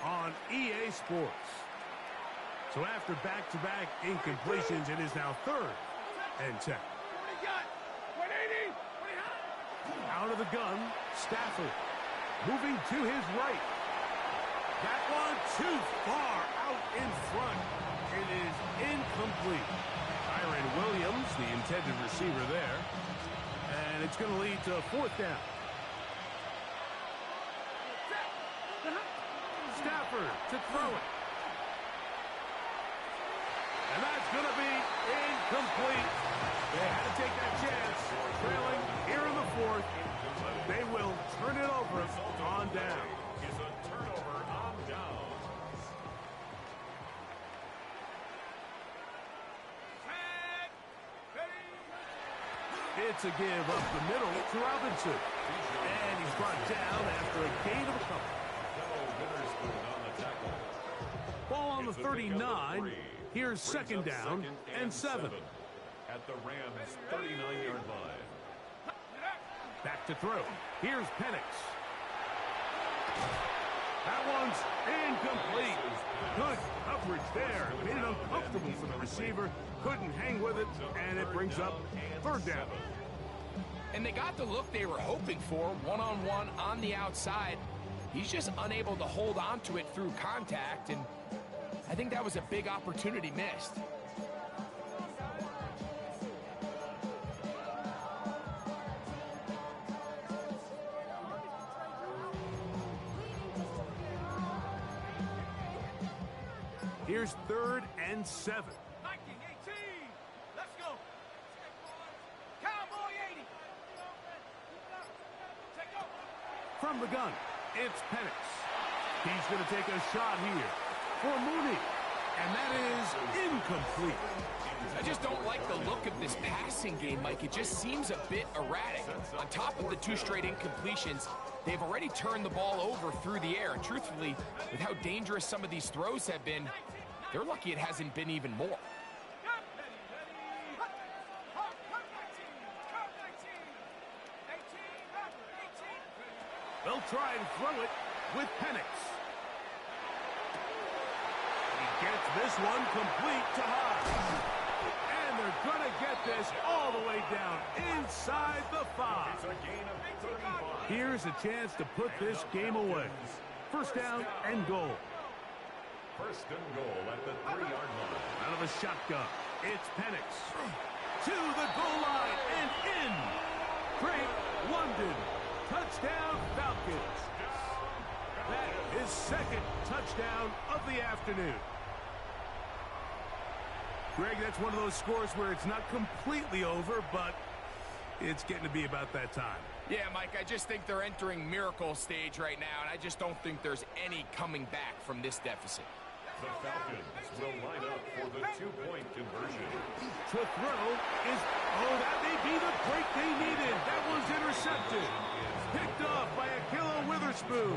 on EA Sports. So after back-to-back incompletions, it is now 3rd and 10. Out of the gun, Stafford. Moving to his right. That one too far out in front. It is incomplete. Kyren Williams, the intended receiver there. And it's going to lead to 4th down. Stafford to throw it. And that's going to be incomplete. They had to take that chance. Trailing here in the 4th. They will turn it over on down. Is a turnover on downs. It's a give up the middle to Robinson. And he's brought down after a gain of a couple. Ball on the 39. Here's second down and 7. At the Rams' 39-yard line. Back to throw. Here's Penix. That one's incomplete. Good coverage there. Made it uncomfortable for the receiver. Couldn't hang with it, and it brings up 3rd down. And they got the look they were hoping for, one-on-one on the outside. He's just unable to hold on to it through contact, and I think that was a big opportunity missed. Here's 3rd and 7. Let's go. Cowboy 80. From the gun, it's Penix. He's going to take a shot here for Mooney. And that is incomplete. I just don't like the look of this passing game, Mike. It just seems a bit erratic. On top of the 2 straight incompletions, they've already turned the ball over through the air. And truthfully, with how dangerous some of these throws have been, they're lucky it hasn't been even more. They'll try and throw it with Penix. He gets this one complete to Hodge. And they're going to get this all the way down inside the 5. It's a gain of 35. Here's a chance to put this game away. First down and goal. First and goal at the 3-yard line. Out of a shotgun, it's Penix. To the goal line and in. Drake London. Touchdown, Falcons. That is 2nd touchdown of the afternoon. Greg, that's one of those scores where it's not completely over, but it's getting to be about that time. Yeah, Mike, I just think they're entering miracle stage right now, and I just don't think there's any coming back from this deficit. The Falcons will line up for the 2-point conversion. To throw is, that may be the break they needed. That one's intercepted. Picked off by Akilo Witherspoon. Witherspoon.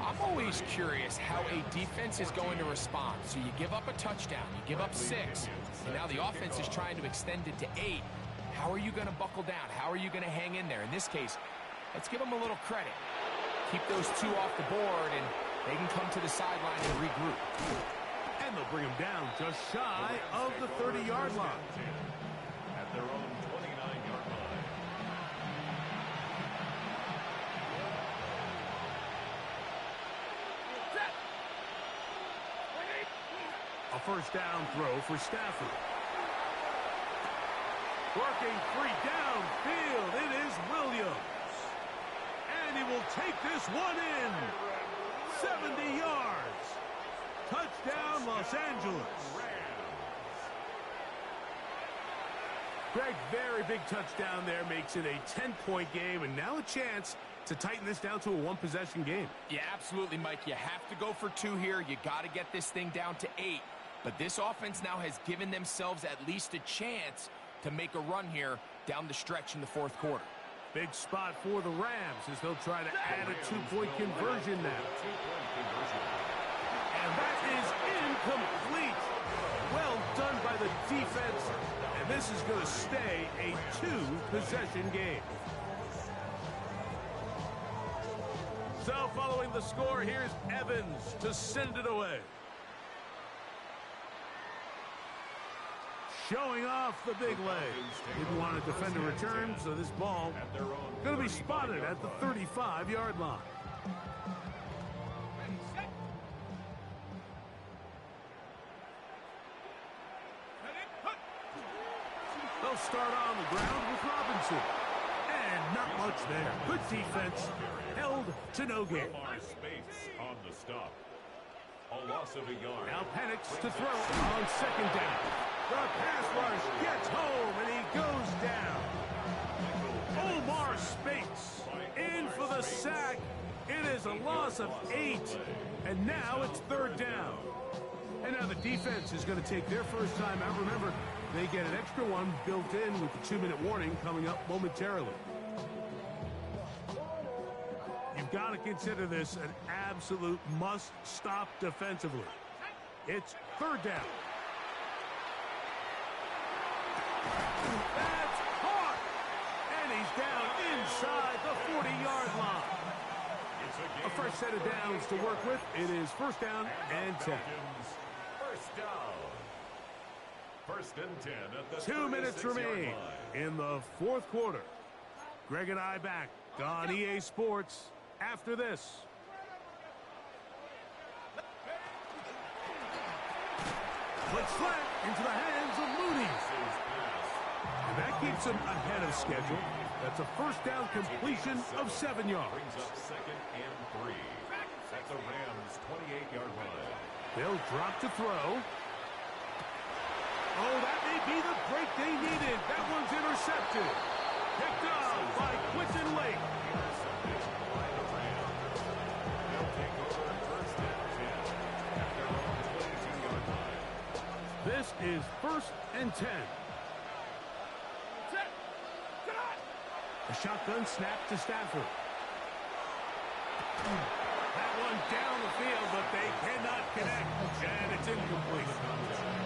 I'm always curious how a defense is going to respond. So you give up a touchdown, you give up 6, and now the offense is trying to extend it to 8. How are you going to buckle down? How are you going to hang in there? In this case, let's give them a little credit. Keep those 2 off the board, and they can come to the sideline and regroup. And they'll bring him down just shy of the 30-yard line. At their own 29-yard line. A first down throw for Stafford. Working free downfield, it is Williams. And he will take this one in. 70 yards. Touchdown, Los Angeles. Greg, very big touchdown there, makes it a 10-point game, and now a chance to tighten this down to a 1-possession game. Yeah, absolutely, Mike. You have to go for 2 here. You got to get this thing down to 8. But this offense now has given themselves at least a chance to make a run here down the stretch in the 4th quarter. Big spot for the Rams as they'll try to add a 2-point conversion now. And that is incomplete. Well done by the defense. And this is going to stay a 2-possession game. So following the score, here's Evans to send it away. Showing off the big leg. Didn't want to defend a return, so this ball going to be spotted at the 35-yard line. They'll start on the ground with Robinson. And not much there. Good defense. Held to no gain. Space on the stop. A loss of a yard. Now Penix to throw on 2nd down. The pass rush gets home, and he goes down. Omar Speights in for the sack. It is a loss of 8, and now it's 3rd down. And now the defense is going to take their first time out. Remember, they get an extra one built in with the 2-minute warning coming up momentarily. You've got to consider this an absolute must-stop defensively. It's 3rd down. That's caught! And he's down inside the 40-yard line. A fresh set of downs to work with. It is 1st down and 10. First down. 1st and 10 at the 2 minutes 36-yard remain line. in the 4th quarter. Greg and I back on EA Sports after this. Blitz flat into the hands of Mooney. And that keeps him ahead of schedule. That's a 1st down completion of 7 yards. Brings up 2nd and 3 at the Rams' 28-yard line. They'll drop to throw. Oh, that may be the break they needed. That one's intercepted. Picked up by Quinton Lake. Intercepted by the Rams. They'll take over 1st and 10 at their own 22-yard line. This is 1st and 10. A shotgun snap to Stafford. That one down the field, but they cannot connect, and it's incomplete.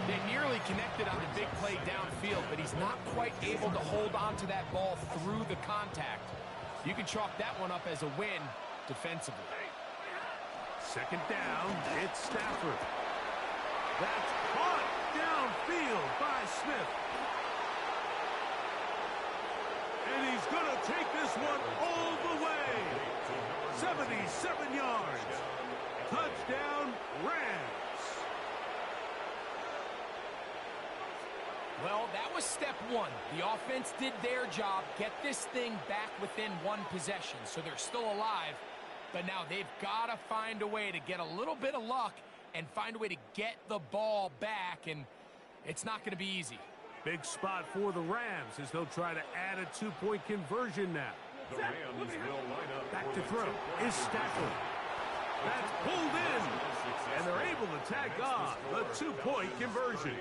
They nearly connected on the big play downfield, but he's not quite able to hold on to that ball through the contact. You can chalk that one up as a win defensively. 2nd down, it's Stafford. That's caught downfield by Smith. And he's going to take this one all the way. 77 yards. Touchdown, Rams. Well, that was step 1. The offense did their job, get this thing back within 1 possession, so they're still alive. But now they've got to find a way to get a little bit of luck and find a way to get the ball back, and it's not going to be easy. Big spot for the Rams as they'll try to add a 2-point conversion now. The Rams will line up Back for to the throw 2-point is Stafford. That's pulled in, and they're able to tag on the 2-point conversion.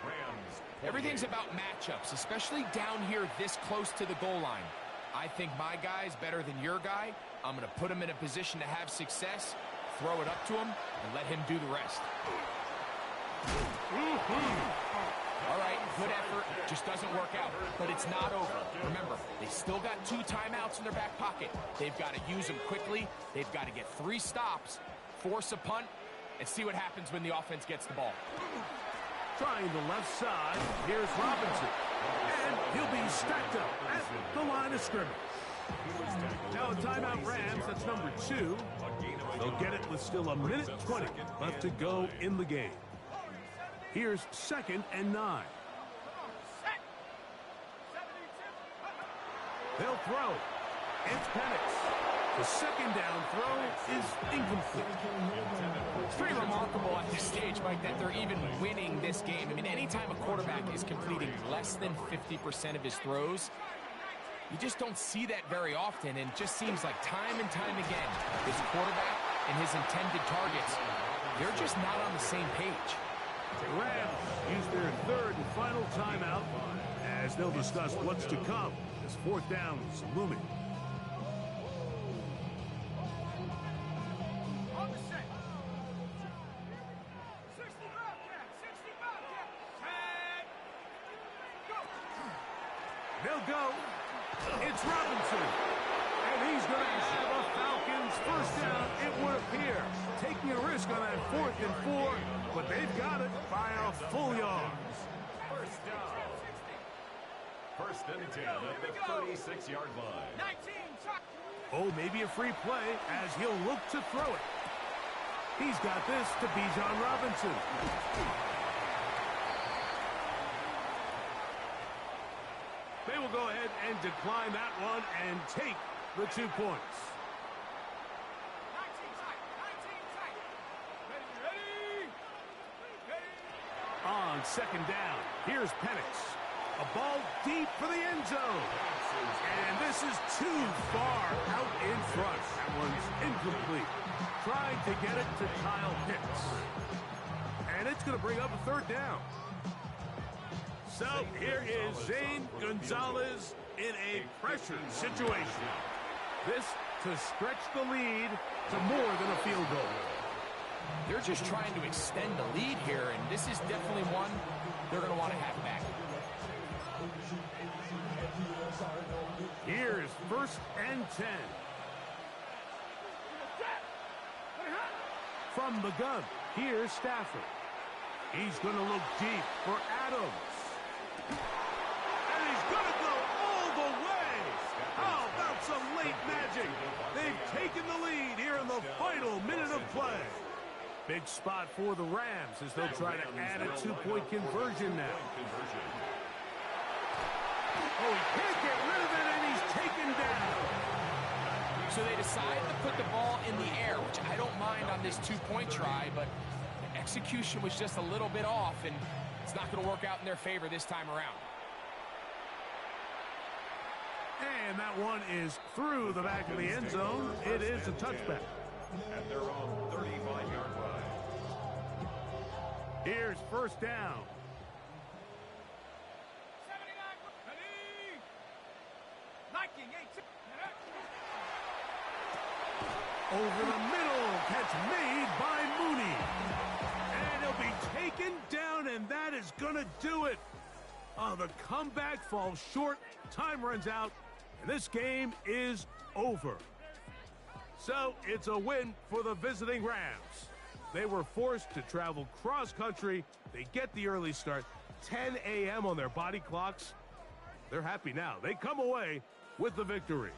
Rams. Everything's about matchups, especially down here this close to the goal line. I think my guy's better than your guy. I'm going to put him in a position to have success, throw it up to him, and let him do the rest. All right, good effort. Just doesn't work out. But it's not over. Remember, they still got 2 timeouts in their back pocket. They've got to use them quickly. They've got to get 3 stops, force a punt, and see what happens when the offense gets the ball. Trying the left side. Here's Robinson. And he'll be stacked up at the line of scrimmage. Now a timeout Rams. That's number 2. They'll get it with still 1:20 left to go in the game. Here's 2nd and 9. They'll throw. It's Penix. The 2nd down throw is incomplete. It's pretty remarkable at this stage, Mike, that they're even winning this game. I mean, anytime a quarterback is completing less than 50% of his throws, you just don't see that very often, and it just seems like time and time again, his quarterback and his intended targets, they're just not on the same page. The Rams use their 3rd and final timeout as they'll discuss what's to come as 4th down is looming. They'll go. It's Robinson. And he's going to have a Falcons 1st down, it would appear. Taking a risk on that 4th and 4, but they've got it by a full yard. 1st down. 1st and 10 at the 36-yard line. Oh, maybe a free play as he'll look to throw it. He's got this to Bijan Robinson. They will go ahead and decline that one and take the 2 points. On 2nd down, here's Penix. A ball deep for the end zone. And this is too far out in front. That one's incomplete. Trying to get it to Kyle Pitts. And it's going to bring up a 3rd down. So here is Zane Gonzalez in a pressure situation. This to stretch the lead to more than a field goal. They're just trying to extend the lead here, and this is definitely one they're going to want to have back. Here's 1st and 10. From the gun, here's Stafford. He's going to look deep for Adams. And he's going to go all the way. How about some late magic? They've taken the lead here in the final minute of play. Big spot for the Rams as they'll try to add a 2-point conversion now. Oh, he can't get rid of it, and he's taken down. So they decide to put the ball in the air, which I don't mind on this 2-point try, but the execution was just a little bit off, and it's not going to work out in their favor this time around. And that one is through the back of the end zone. It is a touchback. At their own 35-yard line. Here's 1st down. Over the middle, catch made by Mooney. And he'll be taken down, and that is going to do it. Oh, the comeback falls short. Time runs out, and this game is over. So it's a win for the visiting Rams. They were forced to travel cross-country. They get the early start, 10 a.m. on their body clocks. They're happy now. They come away with the victory.